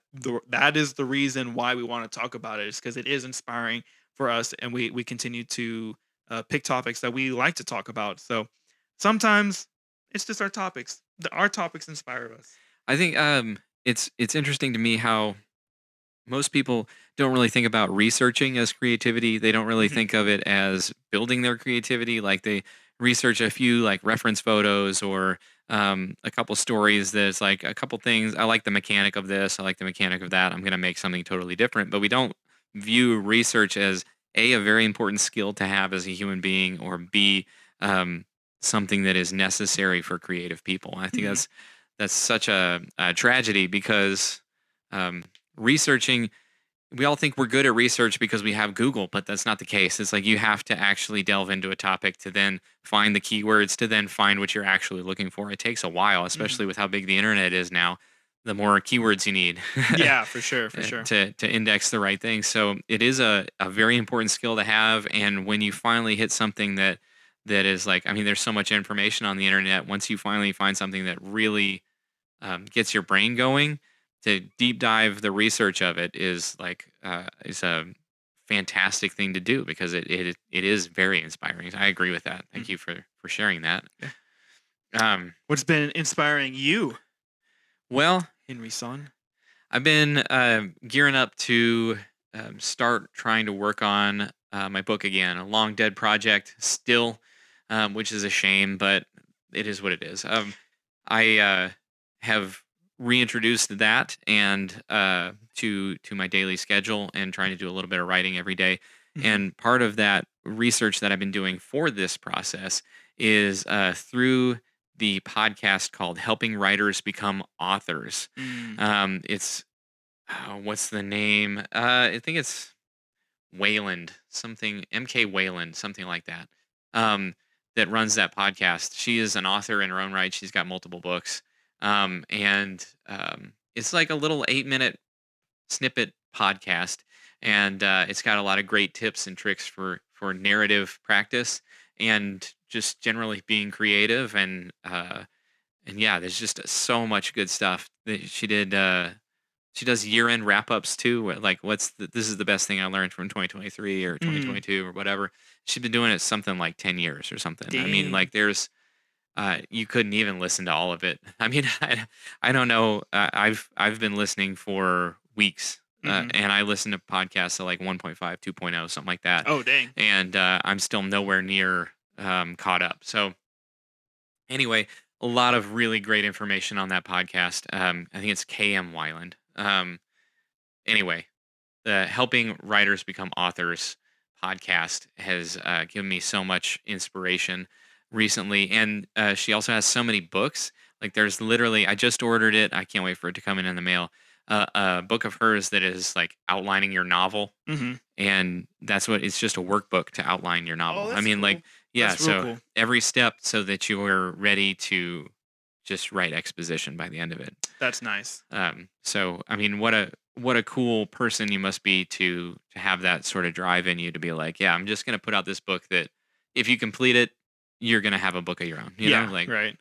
that is the reason why we want to talk about it, is because it is inspiring for us, and we continue to pick topics that we like to talk about. So sometimes it's just our topics. Our topics inspire us. I think it's interesting to me how most people don't really think about researching as creativity. They don't really think of it as building their creativity. Like they research a few like reference photos or a couple stories that's like a couple things. I like the mechanic of this. I like the mechanic of that. I'm going to make something totally different. But we don't view research as a very important skill to have as a human being, or B, something that is necessary for creative people. I think that's such a tragedy, because researching, we all think we're good at research because we have Google, but that's not the case. It's like you have to actually delve into a topic to then find the keywords, to then find what you're actually looking for. It takes a while, especially with how big the internet is now. the more keywords you need Yeah, for sure, for sure. to index the right thing. So it is a very important skill to have. And when you finally hit something that is like, I mean, there's so much information on the internet. Once you finally find something that really gets your brain going, to deep dive the research of it is a fantastic thing to do because it is very inspiring. I agree with that. Thank Mhm. you for sharing that. Yeah. Um, What's been inspiring you, well, Henry Son? I've been gearing up to start trying to work on my book again, a long dead project still, which is a shame, but it is what it is. I have reintroduced that and to my daily schedule and trying to do a little bit of writing every day. Mhm. And part of that research that I've been doing for this process is through the podcast called "Helping Writers Become Authors." Mm. It's what's the name? I think it's Wayland, something MK Wayland, something like that. Um, that runs that podcast. She is an author in her own right. She's got multiple books, and it's like a little 8 minute snippet podcast, and it's got a lot of great tips and tricks for narrative practice and just generally being creative and yeah, there's just so much good stuff that she did. She does year-end wrap-ups too. Like, this is the best thing I learned from 2023 or Mm. 2022 or whatever. She's been doing it something like 10 years or something. I mean, Dang. like, there's you couldn't even listen to all of it. I mean, I don't know. I've been listening for weeks, Mhm. and I listen to podcasts at like 1.5, 2.0, something like that, Oh, dang. and I'm still nowhere near caught up. So anyway, a lot of really great information on that podcast. I think it's KM Wyland. Anyway, the Helping Writers Become Authors podcast has given me so much inspiration recently. And she also has so many books. Like, there's literally, I just ordered it. I can't wait for it to come in the mail. A book of hers that is like outlining your novel. Mhm. And that's what it's just a workbook to outline your Oh, novel. I that's mean, like, cool. yeah, That's real so cool. every step so that you're ready to just write exposition by the end of it. That's nice. So I mean, what a cool person you must be to have that sort of drive in you to be like, yeah, I'm just gonna put out this book that if you complete it, you're gonna have a book of your own. You know, Yeah, like right.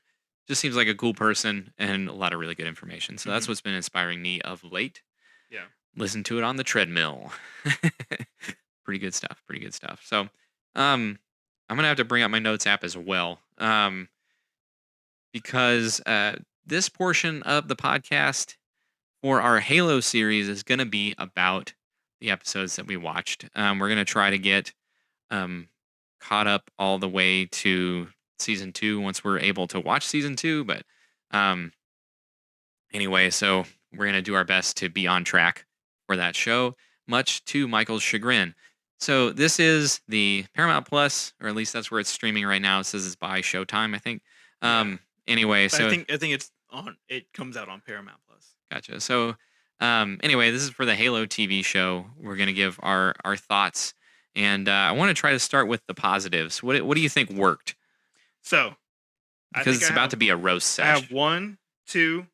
just seems like a cool person and a lot of really good information. So that's Mhm. what's been inspiring me of late. Yeah. Listen to it on the treadmill. Pretty good stuff. Pretty good stuff. So, I'm gonna have to bring up my notes app as well, because this portion of the podcast for our Halo series is going to be about the episodes that we watched. We're going to try to get um, caught up all the way to season 2 once we're able to watch season 2. But um, anyway, so we're going to do our best to be on track for that show, much to Michael's chagrin. So this is the Paramount Plus, or at least that's where it's streaming right now. It says it's by Showtime, I think. Yeah. Anyway, But I so think it's on. It comes out on Paramount Plus. gotcha. So, anyway, this is for the Halo TV show. We're gonna give our thoughts, and I want to try to start with the positives. What do you think worked? So I Because think it's about to be a roast I have sesh. one, two,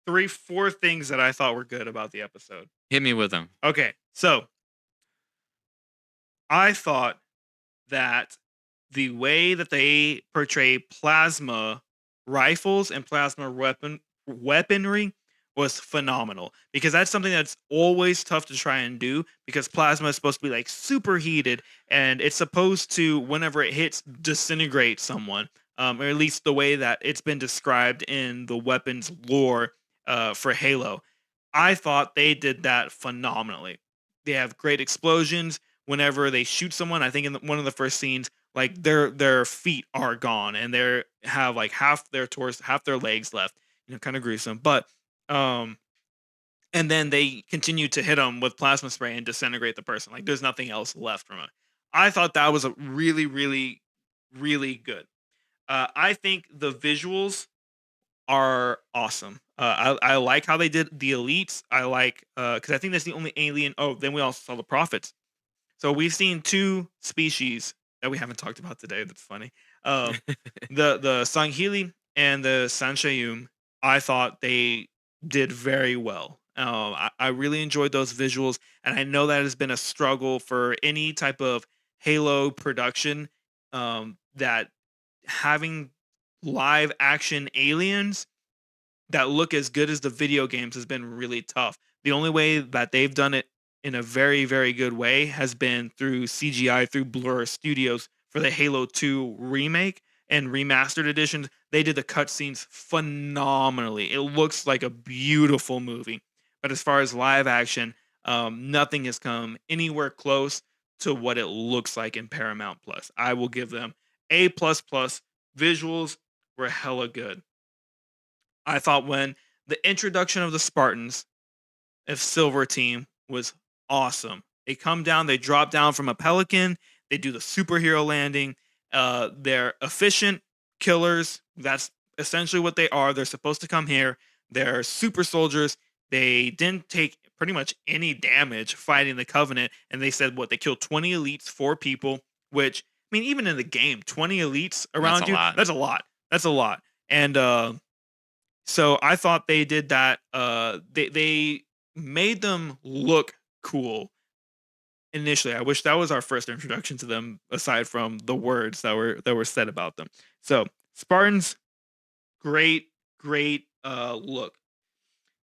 three, four things that I thought were good about the episode. Hit me with them. Okay, so I thought that the way that they portray plasma rifles and plasma weaponry was phenomenal because that's something that's always tough to try and do because plasma is supposed to be like super heated and it's supposed to whenever it hits disintegrate someone, or at least the way that it's been described in the weapons lore for Halo. I thought they did that phenomenally. They have great explosions whenever they shoot someone. I think in one of the first scenes, like their feet are gone and they have like half their torso, half their legs left. Kind of gruesome. But um, and then they continue to hit them with plasma spray and disintegrate the person. Like there's nothing else left from it. I thought that was a really, really, really good. I think the visuals are awesome. I like how they did the elites. I like because I think that's the only alien. Oh, then we also saw the prophets. So we've seen two species that we haven't talked about today. That's funny. Um, the Sangheili and the Sanshayum, I thought they did very well. I really enjoyed those visuals, and I know that has been a struggle for any type of Halo production. That having live action aliens that look as good as the video games has been really tough. The only way that they've done it in a very, very good way has been through CGI, through Blur Studios for the Halo 2 remake and remastered editions. They did the cutscenes phenomenally. It looks like a beautiful movie. But as far as live action, nothing has come anywhere close to what it looks like in Paramount Plus. I will give them A plus plus. Visuals were hella good. I thought when the introduction of the Spartans of Silver Team was awesome. They come down, they drop down from a pelican, they do the superhero landing. They're efficient killers. That's essentially what they are. They're supposed to come here. They're super soldiers. They didn't take pretty much any damage fighting the Covenant, and they said what they killed 20 elites, 4 people. Which I mean, even in the game, 20 elites That's around a you. lot. That's a lot. That's a lot. And so I thought they did that. They made them look cool initially. I wish that was our first introduction to them, aside from the words that were said about them. So Spartans, great, great look.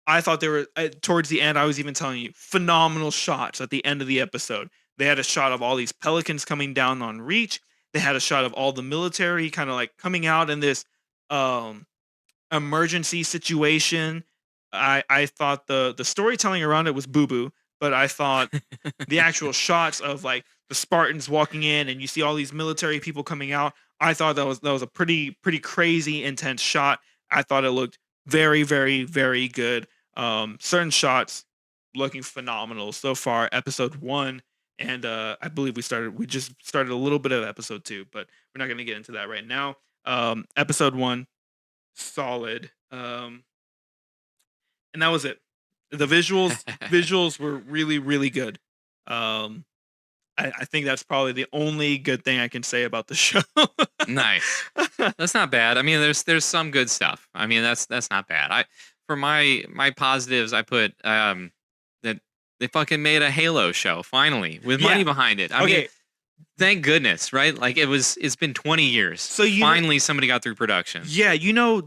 I thought they were towards the end. I was even telling you, phenomenal shots at the end of the episode. They had a shot of all these pelicans coming down on Reach. They had a shot of all the military kind of like coming out in this um emergency situation. I thought the storytelling around it was boo boo, but I thought the actual shots of like the Spartans walking in and you see all these military people coming out. I thought that was a pretty crazy intense shot. I thought it looked very very very good. Certain shots looking phenomenal so far. Episode 1. And I believe we just started a little bit of episode 2, but we're not going to get into that right now. Episode 1, solid. And that was it. The visuals were really really good. Um, I think that's probably the only good thing I can say about the show. Nice. That's not bad. I mean, there's some good stuff. I mean, that's not bad. For my positives, I put that they fucking made a Halo show finally with money Yeah. behind it. I mean, Okay, thank goodness, right? Like it's been 20 years. So finally somebody got through production. yeah,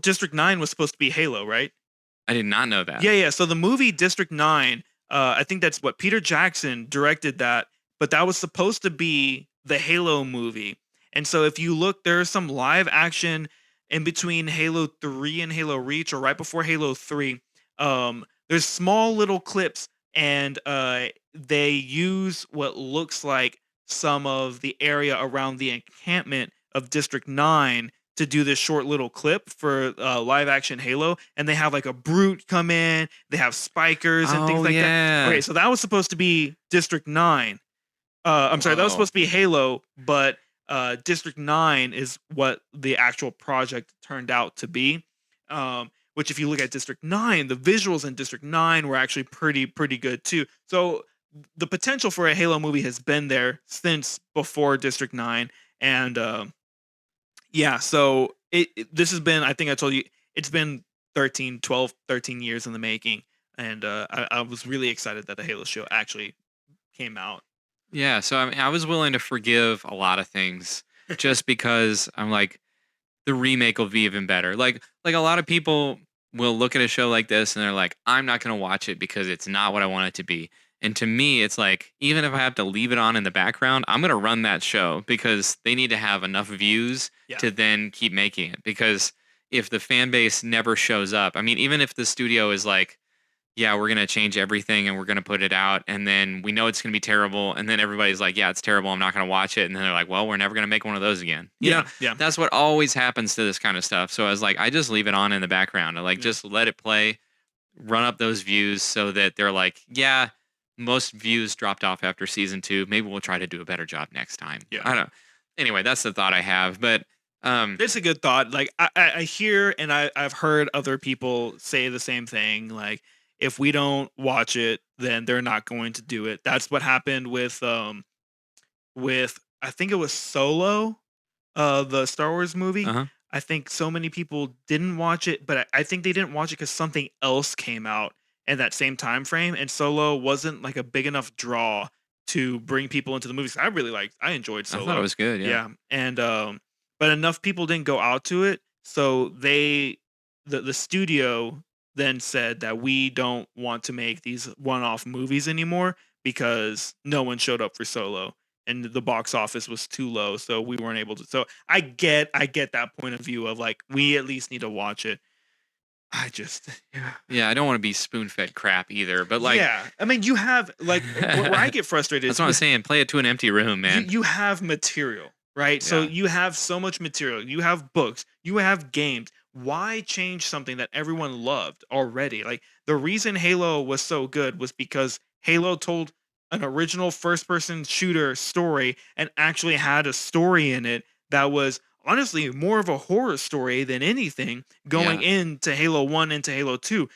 District 9 was supposed to be Halo, right? I did not know that. Yeah. So the movie District 9, I think that's what Peter Jackson directed that, but that was supposed to be the Halo movie. And so if you look, there's some live action in between Halo 3 and Halo Reach, or right before Halo 3. There's small little clips, and they use what looks like some of the area around the encampment of District 9 to do this short little clip for live action Halo, and they have like a brute come in, they have spikers and things Oh, like that. yeah. Okay, so that was supposed to be District 9. I'm sorry, that was Whoa. supposed to be Halo, but District 9 is what the actual project turned out to be. Which, if you look at District 9, the visuals in District 9 were actually pretty good too. So the potential for a Halo movie has been there since before District 9, and yeah, so this has been, I think I told you, it's been 13 years in the making, and I was really excited that the Halo show actually came out. Yeah, so I mean, I was willing to forgive a lot of things just because I'm like, the remake will be even better. Like a lot of people will look at a show like this and they're like, I'm not going to watch it because it's not what I want it to be. And to me, it's like, even if I have to leave it on in the background, I'm going to run that show because they need to have enough views Yeah. to then keep making it. Because if the fan base never shows up, I mean, even if the studio is like, yeah, we're going to change everything and we're going to put it out, and then we know it's going to be terrible, and then everybody's like, yeah, it's terrible, I'm not going to watch it, and then they're like, well, we're never going to make one of those again. You know, Yeah. that's what always happens to this kind of stuff. So I was like, I just leave it on in the background. I like, just let it play, run up those views so that they're like, yeah, most views dropped off after season 2. Maybe we'll try to do a better job next time. Yeah. I don't. Anyway, that's the thought I have. But It's a good thought. Like I hear and I've heard other people say the same thing. Like, if we don't watch it, then they're not going to do it. That's what happened with I think it was Solo, the Star Wars movie. Uh-huh. I think so many people didn't watch it, but I think they didn't watch it because something else came out in that same time frame, and Solo wasn't like a big enough draw to bring people into the movies. I enjoyed I thought it Solo. was good. Yeah. Yeah, and but enough people didn't go out to it, so the studio then said that we don't want to make these one-off movies anymore because no one showed up for Solo and the box office was too low, so we weren't able to. So I get that point of view of like we at least need to watch it. I just yeah. Yeah. I don't want to be spoon fed crap either, but like, Yeah, I mean, you have like where I get frustrated that's is what I'm saying. Play it to an empty room, you man. you have material, right? So Yeah. you have so much material. You have books, you have games. Why change something that everyone loved already? Like the reason Halo was so good was because Halo told an original first person shooter story and actually had a story in it that was honestly more of a horror story than anything going Yeah. into Halo 1 into Halo 2.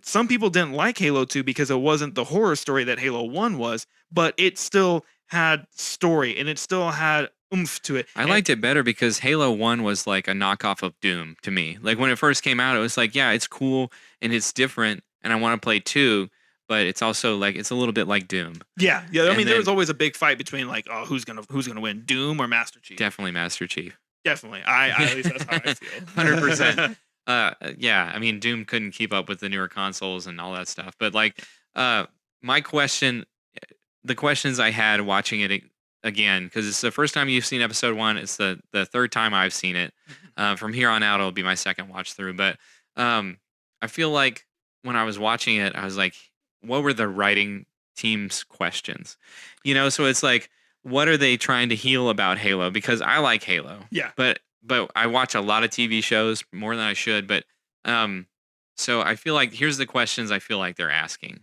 Some people didn't like Halo 2 because it wasn't the horror story that Halo 1 was, but it still had story and it still had oomph to it. I And liked it better because Halo 1 was like a knockoff of Doom to me. Like when it first came out, it was like, yeah, it's cool and it's different and I want to play 2, but it's also like it's a little bit like Doom. yeah, I And mean there was then always a big fight between like, oh, who's gonna win, Doom or Master Chief? definitely Master Chief. Definitely. I at least that's how I feel. 100%. Yeah, I mean Doom couldn't keep up with the newer consoles and all that stuff. But like my question the questions I had watching it again, because it's the first time you've seen episode 1, it's the third time I've seen it. From here on out it'll be my second watch through. But I feel like when I was watching it, I was like, what were the writing team's questions? So it's like, what are they trying to heal about Halo? Because I like Halo. Yeah. But I watch a lot of TV shows more than I should. But so I feel like here's the questions I feel like they're asking.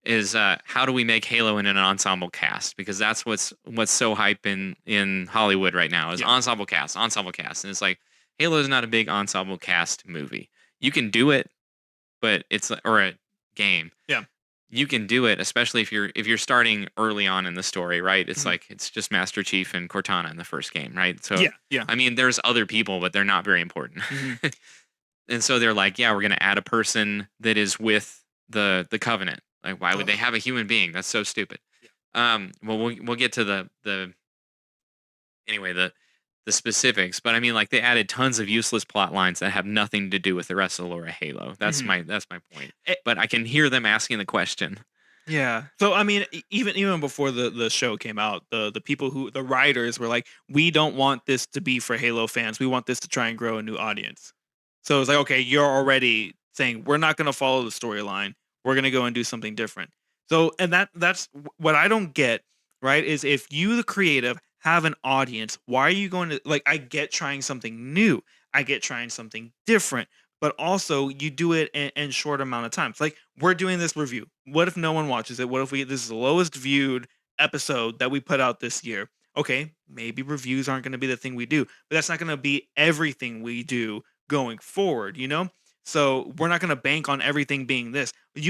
Is how do we make Halo in an ensemble cast? Because that's what's so hype in Hollywood right now is Yeah. ensemble cast, and it's like Halo is not a big ensemble cast movie. You can do it, but or a game. Yeah. You can do it, especially if you're starting early on in the story, right? It's Mhm. like it's just Master Chief and Cortana in the first game, right? So Yeah. I mean, there's other people, but they're not very important. Mhm. And so they're like, yeah, we're gonna add a person that is with the Covenant. Like, why would they Ugh. have a human being? That's so stupid. Well, we'll get to the anyway the specifics, but I mean, like they added tons of useless plot lines that have nothing to do with the rest of the lore of Halo. That's Mhm. that's my point. Eh, But I can hear them asking the question. Yeah. So I mean, even before the show came out, the people the writers were like, we don't want this to be for Halo fans. We want this to try and grow a new audience. So it's like, okay, you're already saying we're not going to follow the storyline. We're going to go and do something different. So and what I don't get, right? Is if you the creative have an audience, why are you going to like? I get trying something new. I get trying something different, but also you do it in short amount of time. It's like we're doing this review. What if no one watches it? What if this is the lowest viewed episode that we put out this year? Okay, maybe reviews aren't going to be the thing we do, but that's not going to be everything we do going forward. So we're not going to bank on everything being this. We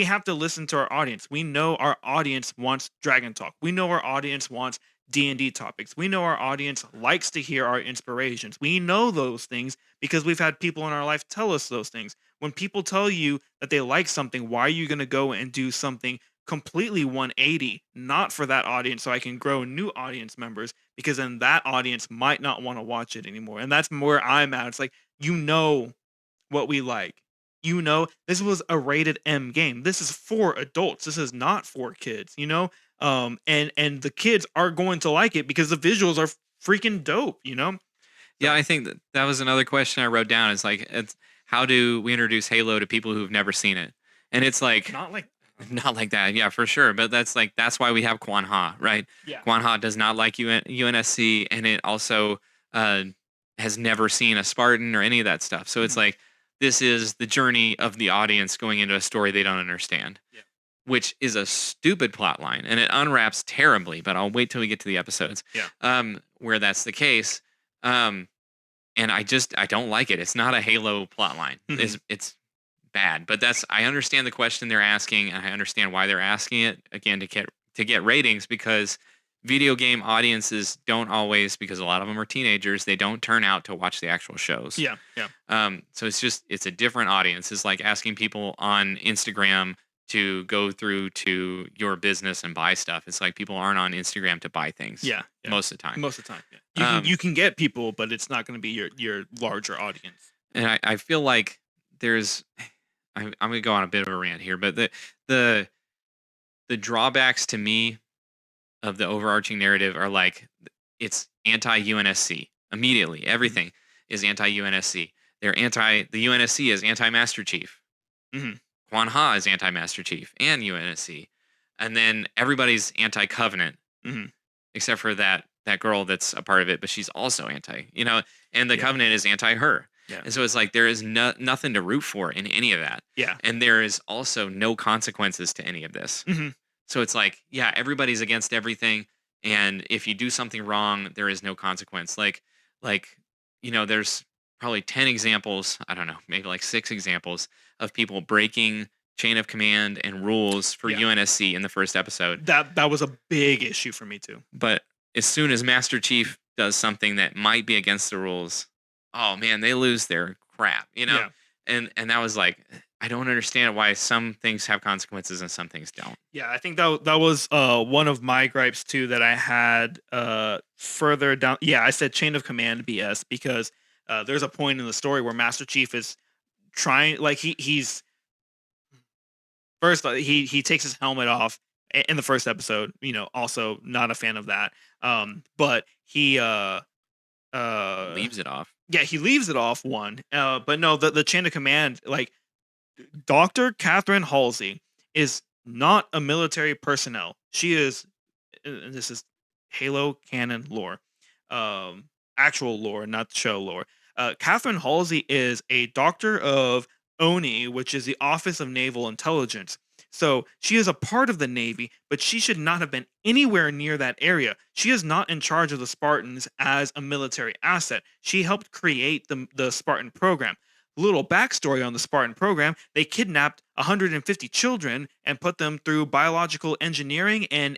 have to listen to our audience. We know our audience wants Dragon Talk. We know our audience wants D&D topics. We know our audience likes to hear our inspirations. We know those things because we've had people in our life tell us those things. When people tell you that they like something, why are you going to go and do something completely 180, not for that audience, so I can grow new audience members? Because then that audience might not want to watch it anymore. And that's where I'm at. It's like, what we like. This was a rated M game. This is for adults. This is not for kids. And the kids are going to like it because the visuals are freaking dope. Yeah, So I think that was another question I wrote down. Is like, it's how do we introduce Halo to people who've never seen it? And it's like not like not like that, yeah, for sure. But that's why we have Quan Ha, right? yeah. Quan Ha does not like UNSC, and it also has never seen a Spartan or any of that stuff. So it's Mhm. like this is the journey of the audience going into a story they don't understand, Yeah. which is a stupid plot line, and it unwraps terribly. But I'll wait till we get to the episodes, Yeah. where that's the case. And I don't like it. It's not a Halo plot line. Mhm. It's bad, but I understand the question they're asking, and I understand why they're asking it again to get ratings, because video game audiences don't always, because a lot of them are teenagers, they don't turn out to watch the actual shows. Yeah, yeah, So it's a different audience. It's like asking people on Instagram to go through to your business and buy stuff. It's like people aren't on Instagram to buy things yeah, yeah. most of the time. Most of the time, yeah. You can get people, but it's not going to be your larger audience. And I feel like there's, I'm going to go on a bit of a rant here, but the the drawbacks to me of the overarching narrative are like it's anti UNSC immediately. Everything is anti UNSC. The UNSC is anti Master Chief. Hmm. Quan Ha is anti Master Chief and UNSC, and then everybody's anti Covenant, Hmm. except for that girl that's a part of it, but she's also anti. And the Yeah. Covenant is anti her. Yeah. And so it's like there is nothing to root for in any of that. Yeah. And there is also no consequences to any of this. Hmm. So it's like, yeah, everybody's against everything, and if you do something wrong, there is no consequence. There's probably 10 examples, I don't know, maybe like 6 examples of people breaking chain of command and rules for Yeah. UNSC in the first episode. That was a big issue for me too. But as soon as Master Chief does something that might be against the rules, oh man, they lose their crap, Yeah. And that was like, I don't understand why some things have consequences and some things don't. Yeah, I think that was one of my gripes too that I had further down. Yeah, I said chain of command BS because there's a point in the story where Master Chief is trying, like he's first he takes his helmet off in the first episode. Also not a fan of that. But he Leaves it off. yeah, he leaves it off one. But no, the chain of command, like Dr. Catherine Halsey is not a military personnel. She is, and this is Halo canon lore, actual lore, not show lore. Catherine Halsey is a doctor of ONI, which is the Office of Naval Intelligence. So she is a part of the Navy, but she should not have been anywhere near that area. She is not in charge of the Spartans as a military asset. She helped create the Spartan program. Little backstory on the Spartan program: they kidnapped 150 children and put them through biological engineering and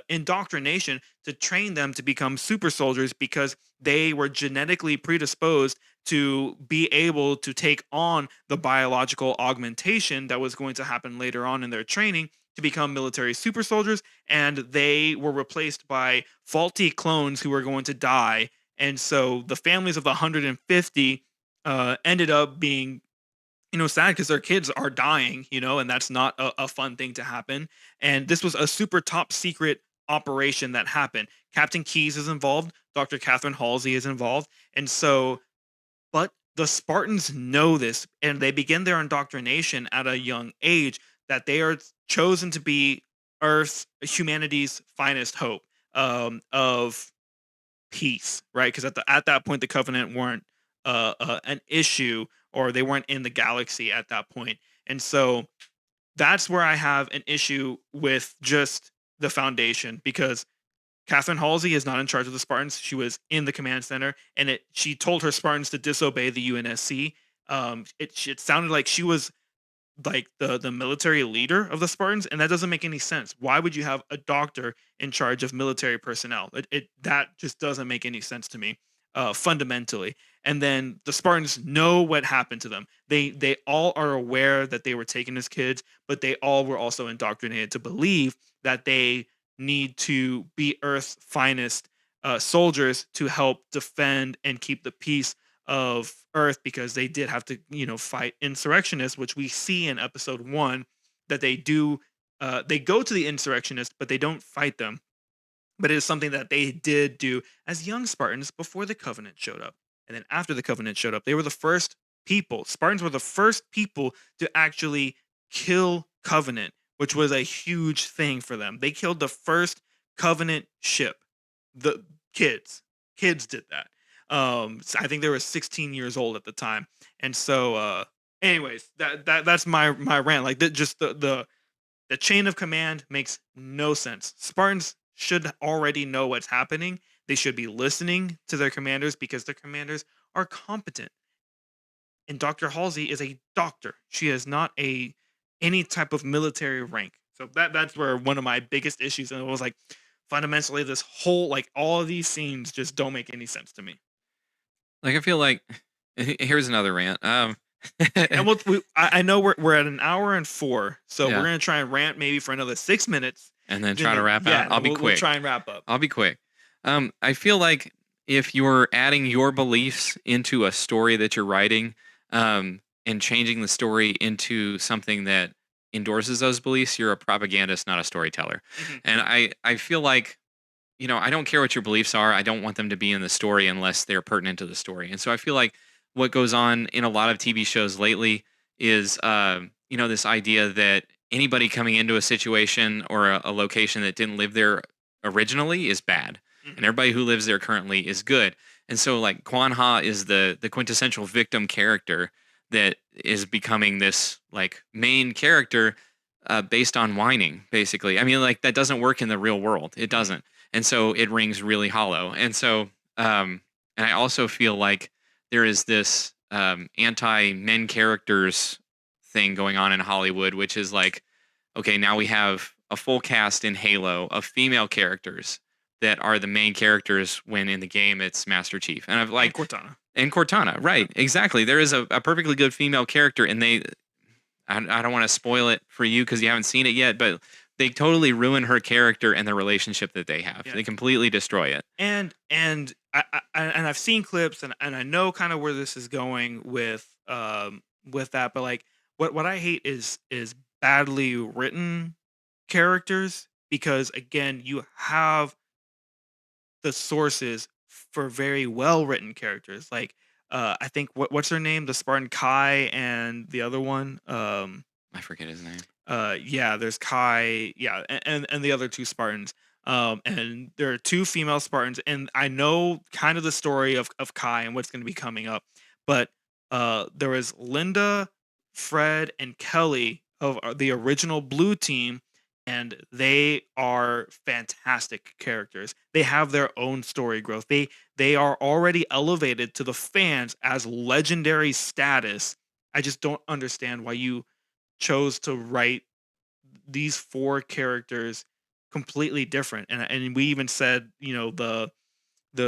indoctrination to train them to become super soldiers because they were genetically predisposed to be able to take on the biological augmentation that was going to happen later on in their training to become military super soldiers. And they were replaced by faulty clones who were going to die. And so the families of the 150 ended up being sad because their kids are dying, and that's not a fun thing to happen. And this was a super top secret operation that happened. Captain Keyes is involved, Dr. Catherine Halsey is involved. And so, but the Spartans know this, and they begin their indoctrination at a young age that they are chosen to be humanity's finest hope, of peace, right? Because at that point the Covenant weren't an issue, or they weren't in the galaxy at that point. And so that's where I have an issue with just the Foundation, because Catherine Halsey is not in charge of the Spartans. She was in the command center, and she told her Spartans to disobey the UNSC. It sounded like she was like the military leader of the Spartans, and that doesn't make any sense. Why would you have a doctor in charge of military personnel? That just doesn't make any sense to me, fundamentally. And then the Spartans know what happened to them. They all are aware that they were taken as kids, but they all were also indoctrinated to believe that they need to be Earth's finest soldiers to help defend and keep the peace of Earth, because they did have to, fight insurrectionists, which we see in episode 1 that they do. They go to the insurrectionists, but they don't fight them. But it is something that they did do as young Spartans before the Covenant showed up. And then after the Covenant showed up, they were the first people. Spartans were the first people to actually kill Covenant, which was a huge thing for them. They killed the first Covenant ship. The kids did that. So I think they were 16 years old at the time. And so, anyways, that's my rant. Like just the chain of command makes no sense. Spartans should already know what's happening. They should be listening to their commanders because their commanders are competent. And Dr. Halsey is a doctor. She is not any type of military rank. So that's where one of my biggest issues. And it was like, fundamentally this whole like all of these scenes just don't make any sense to me. Like I feel like here's another rant. And I know we're at an hour and four, so we're Yeah, gonna try and rant maybe for another 6 minutes. and then try to Then wrap out. yeah, I'll then be we'll quick. try and wrap up. I'll be quick. I feel like if you're adding your beliefs into a story that you're writing, and changing the story into something that endorses those beliefs, you're a propagandist, not a storyteller. Mhm. And I feel like, I don't care what your beliefs are. I don't want them to be in the story unless they're pertinent to the story. And so I feel like what goes on in a lot of TV shows lately is, this idea that anybody coming into a situation or a location that didn't live there originally is bad, and Mhm. everybody who lives there currently is good. And so, like, Kwan Ha is the quintessential victim character that is becoming this like main character, based on whining, basically. I mean, like that doesn't work in the real world. It Mhm. doesn't, and so it rings really hollow. And so, and I also feel like there is this, anti men characters thing going on in Hollywood, which is like, okay, now we have a full cast in Halo of female characters that are the main characters when in the game it's Master Chief. And I've And like, Cortana. and Cortana, Yeah. right? Exactly. There is a perfectly good female character, and I don't want to spoil it for you because you haven't seen it yet, but they totally ruin her character and the relationship that they have. Yeah. They completely destroy it. And and I've seen clips and I know kind of where this is going with that, but like what I hate is badly written characters because again you have the sources for very well written characters like I think what's her name, the Spartan Kai and the other one I forget his name. yeah, there's Kai, yeah, and the other two Spartans. And there are two female Spartans, and I know kind of the story of Kai and what's going to be coming up. But there was Linda, Fred, and Kelly of the original Blue Team, and they are fantastic characters. They have their own story growth. They are already elevated to the fans as legendary status. I just don't understand why you chose to write these four characters completely different. And we even said, the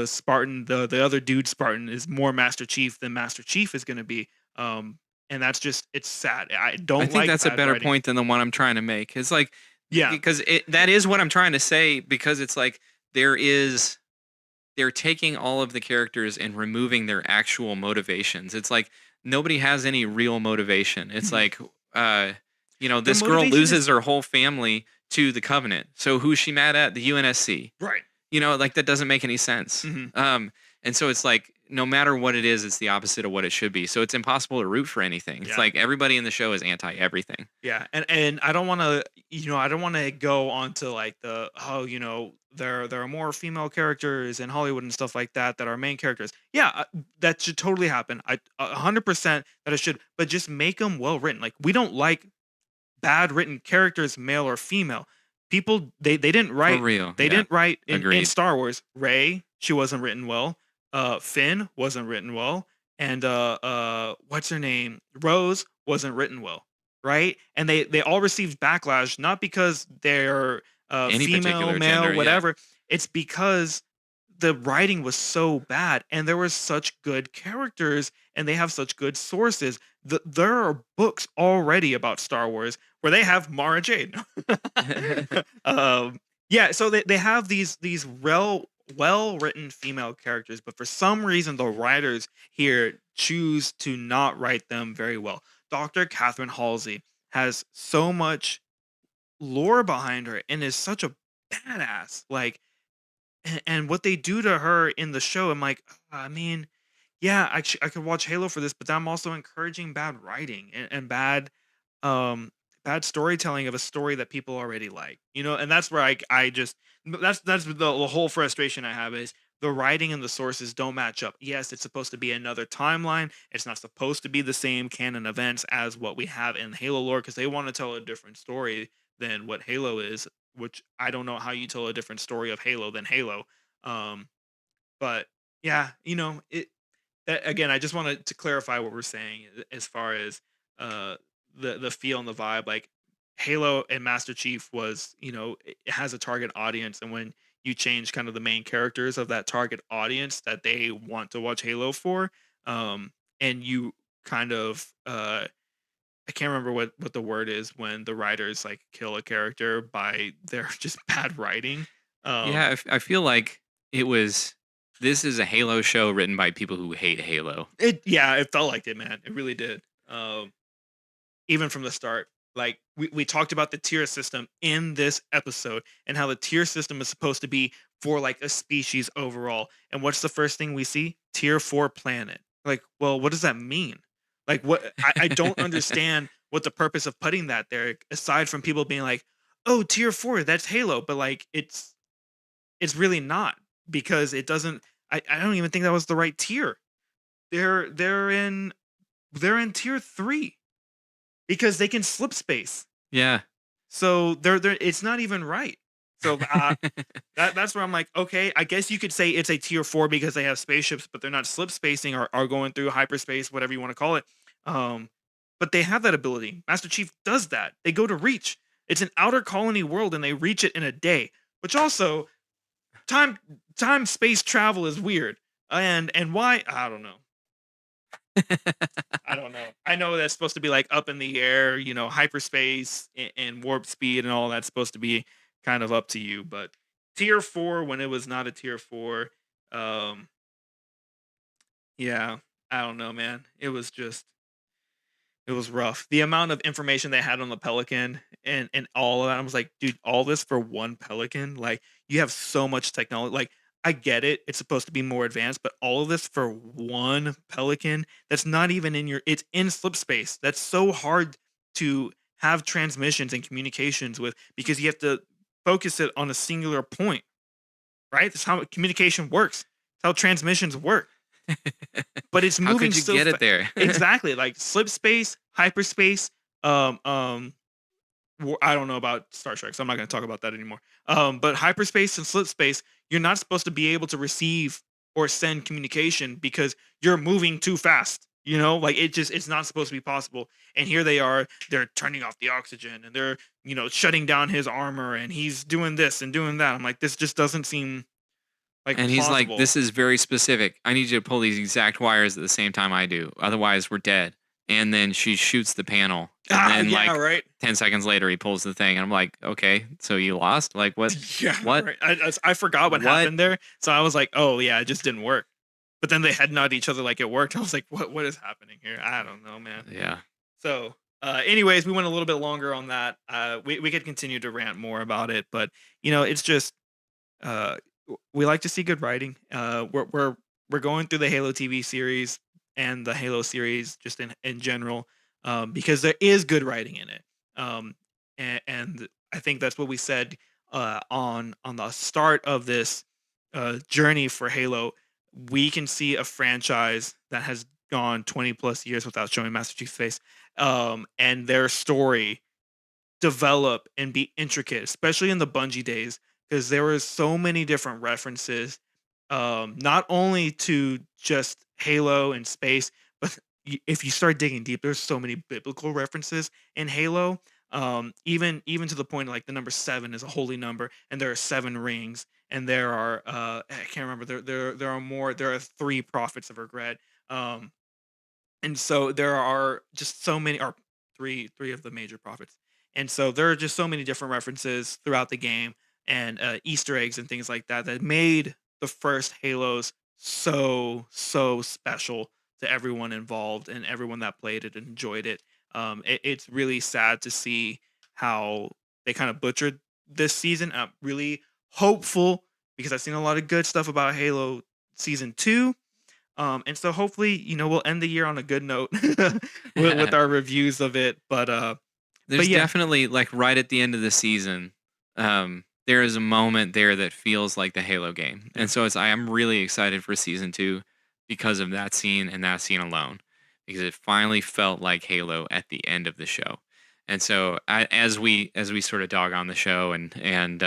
Spartan, the other dude Spartan is more Master Chief than Master Chief is going to be. Um, and that's just it's sad. I I don't think like that's a bad better writing. point than the one I'm trying to make. It's like, Yeah. because that is what I'm trying to say, because it's like there is they're taking all of the characters and removing their actual motivations. It's like nobody has any real motivation. It's Mhm. like, Their this girl motivation is loses her whole family to the Covenant. So who's she mad at? The UNSC. right. Like that doesn't make any sense. Hmm. And so it's like no matter what it is, it's the opposite of what it should be. So it's impossible to root for anything. It's Yeah. like everybody in the show is anti everything. Yeah, and I don't want to, I don't want to go on to like there are more female characters in Hollywood and stuff like that that are main characters. Yeah, that should totally happen. 100% that it should, but just make them well written. Like we don't like bad written characters, male or female. People they didn't For write real. they Yeah. didn't write in Agreed. Star Wars. Rey, she wasn't written well. Finn wasn't written well, and what's her name? Rose wasn't written well, right? And they all received backlash not because they're Any female, particular male, gender. Yeah. whatever. It's because the writing was so bad and there were such good characters and they have such good sources. There are books already about Star Wars where they have Mara Jade. Yeah, so they have these well written female characters, but for some reason the writers here choose to not write them very well. Dr. Catherine Halsey has so much lore behind her and is such a badass. Like, and what they do to her in the show, I'm like, I mean, yeah, I could watch Halo for this, but I'm also encouraging bad writing and um bad storytelling of a story that people already like. And that's where I just that's the whole frustration I have is the writing and the sources don't match up. Yes, it's supposed to be another timeline. It's not supposed to be the same canon events as what we have in Halo lore because they want to tell a different story than what Halo is, which I don't know how you tell a different story of Halo than Halo. Um, but yeah, it that again, I just wanted to clarify what we're saying as far as uh the feel and the vibe. Like Halo and Master Chief was, it has a target audience, and when you change kind of the main characters of that target audience that they want to watch Halo for, and you kind of I can't remember what the word is when the writers like kill a character by their just bad writing. Yeah, Um, I feel like it was. This is a Halo show written by people who hate Halo. it felt like it, man. It really did. Even from the start. Like we talked about the tier system in this episode and how the tier system is supposed to be for like a species overall. And what's the first thing we see? Tier 4 planet. Like, well, what does that mean? Like what I don't understand what the purpose of putting that there, aside from people being like, oh, tier 4, that's Halo, but like it's really not, because it doesn't I don't even think that was the right tier. They're in tier 3 because they can slip space. Yeah. So they're it's not even right. So that's where I'm like, okay, I guess you could say it's a tier 4 because they have spaceships, but they're not slip spacing or going through hyperspace, whatever you want to call it. Um, but they have that ability. Master Chief does that. They go to Reach. It's an outer colony world, and they reach it in a day. Which also, time space travel is weird. And why? I don't know. I don't know. I know that's supposed to be like up in the air, hyperspace and warp speed and all that's supposed to be kind of up to you. But tier 4 when it was not a tier 4, um, yeah, I don't know, man. It was rough. The amount of information they had on the Pelican and all of that, I was like, dude, all this for one Pelican? Like, you have so much technology. Like, I get it. It's supposed to be more advanced, but all of this for one Pelican that's not even in it's in slip space. That's so hard to have transmissions and communications with, because you have to focus it on a singular point, right? That's how communication works. That's how transmissions work, but it's How moving could you so get it there? exactly, like slip space, hyperspace. Um, um, I don't know about Star Trek, so I'm not going to talk about that anymore. But hyperspace and slip space, you're not supposed to be able to receive or send communication because you're moving too fast. Like it's not supposed to be possible. And here they are, they're turning off the oxygen and they're, shutting down his armor, and he's doing this and doing that. I'm like, this just doesn't seem like And he's like, plausible. "This is very specific. I need you to pull these exact wires at the same time I do. Otherwise, we're dead." And then she shoots the panel. And then Yeah, like right. 10 seconds later he pulls the thing and I'm like, "Okay, so you lost? Like what? Yeah, What? right. I forgot what What?" happened there, so I was like, "Oh yeah, it just didn't work." But then they had nod each other like it worked. I was like, "What is happening here?" I don't know, man. Yeah. So, anyways, we went a little bit longer on that. We could continue to rant more about it, but it's just uh, we like to see good writing. We're going through the Halo TV series and the Halo series just in general, because there is good writing in it. And I think that's what we said on the start of this journey for Halo. We can see a franchise that has gone 20 plus years without showing Master Chief's face, and their story develop and be intricate, especially in the Bungie days, because there were so many different references, not only to just Halo and space, but if you start digging deep, there's so many biblical references in Halo. Even to the point like the number 7 is a holy number, and there are 7 rings, and there are I can't remember, there are more. There are 3 prophets of regret. Um, and so there are just so many, or three of the major prophets, and so there are just so many different references throughout the game, and Easter eggs and things like that that made the first Halos so special to everyone involved and everyone that played it and enjoyed it. It's really sad to see how they kind of butchered this season. I'm really hopeful because I've seen a lot of good stuff about Halo season 2, and so hopefully, we'll end the year on a good note with our reviews of it. But There's yeah, definitely like right at the end of the season, there is a moment there that feels like the Halo game. yeah, And so I am really excited for season 2 because of that scene and that scene alone. Because it finally felt like Halo at the end of the show. And so as we sort of dog on the show and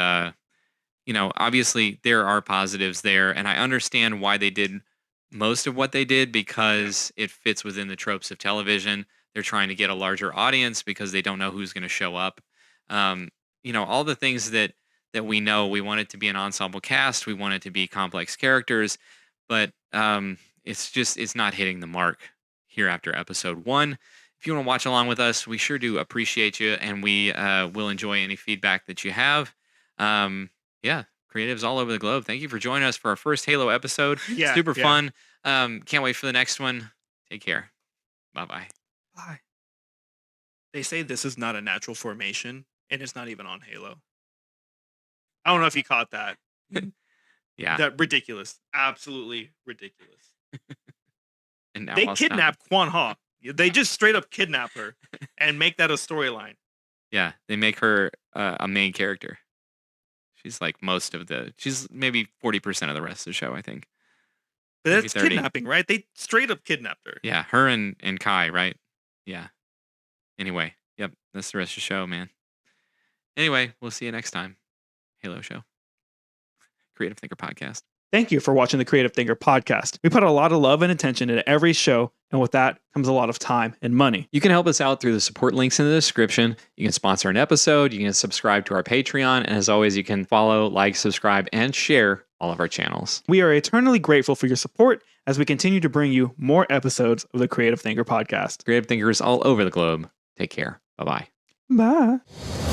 obviously there are positives there and I understand why they did most of what they did because it fits within the tropes of television. They're trying to get a larger audience because they don't know who's going to show up. All the things that we know. We want it to be an ensemble cast. We want it to be complex characters, but it's not hitting the mark here after episode 1. If you want to watch along with us, we sure do appreciate you, and we will enjoy any feedback that you have. Creatives all over the globe, thank you for joining us for our first Halo episode. Yeah, Super yeah. fun. Can't wait for the next one. Take care. Bye-bye. Bye. They say this is not a natural formation, and it's not even on Halo. I don't know if you caught that. Yeah. That ridiculous. Absolutely ridiculous. And now They I'll stop. kidnap Quan Ha. They just straight up kidnap her and make that a storyline. Yeah, they make her a main character. She's like she's maybe 40% of the rest of the show, I think. But Maybe that's 30. kidnapping, right? They straight up kidnapped her. Yeah, her and Kai, right? Yeah. Anyway, yep, that's the rest of the show, man. Anyway, we'll see you next time. Halo Show. Creative Thinker Podcast. Thank you for watching the Creative Thinker podcast. We put a lot of love and attention into every show, and with that comes a lot of time and money. You can help us out through the support links in the description. You can sponsor an episode. You can subscribe to our Patreon. And as always, you can follow, like, subscribe, and share all of our channels. We are eternally grateful for your support as we continue to bring you more episodes of the Creative Thinker podcast. Creative thinkers all over the globe. Take care. Bye-bye. Bye.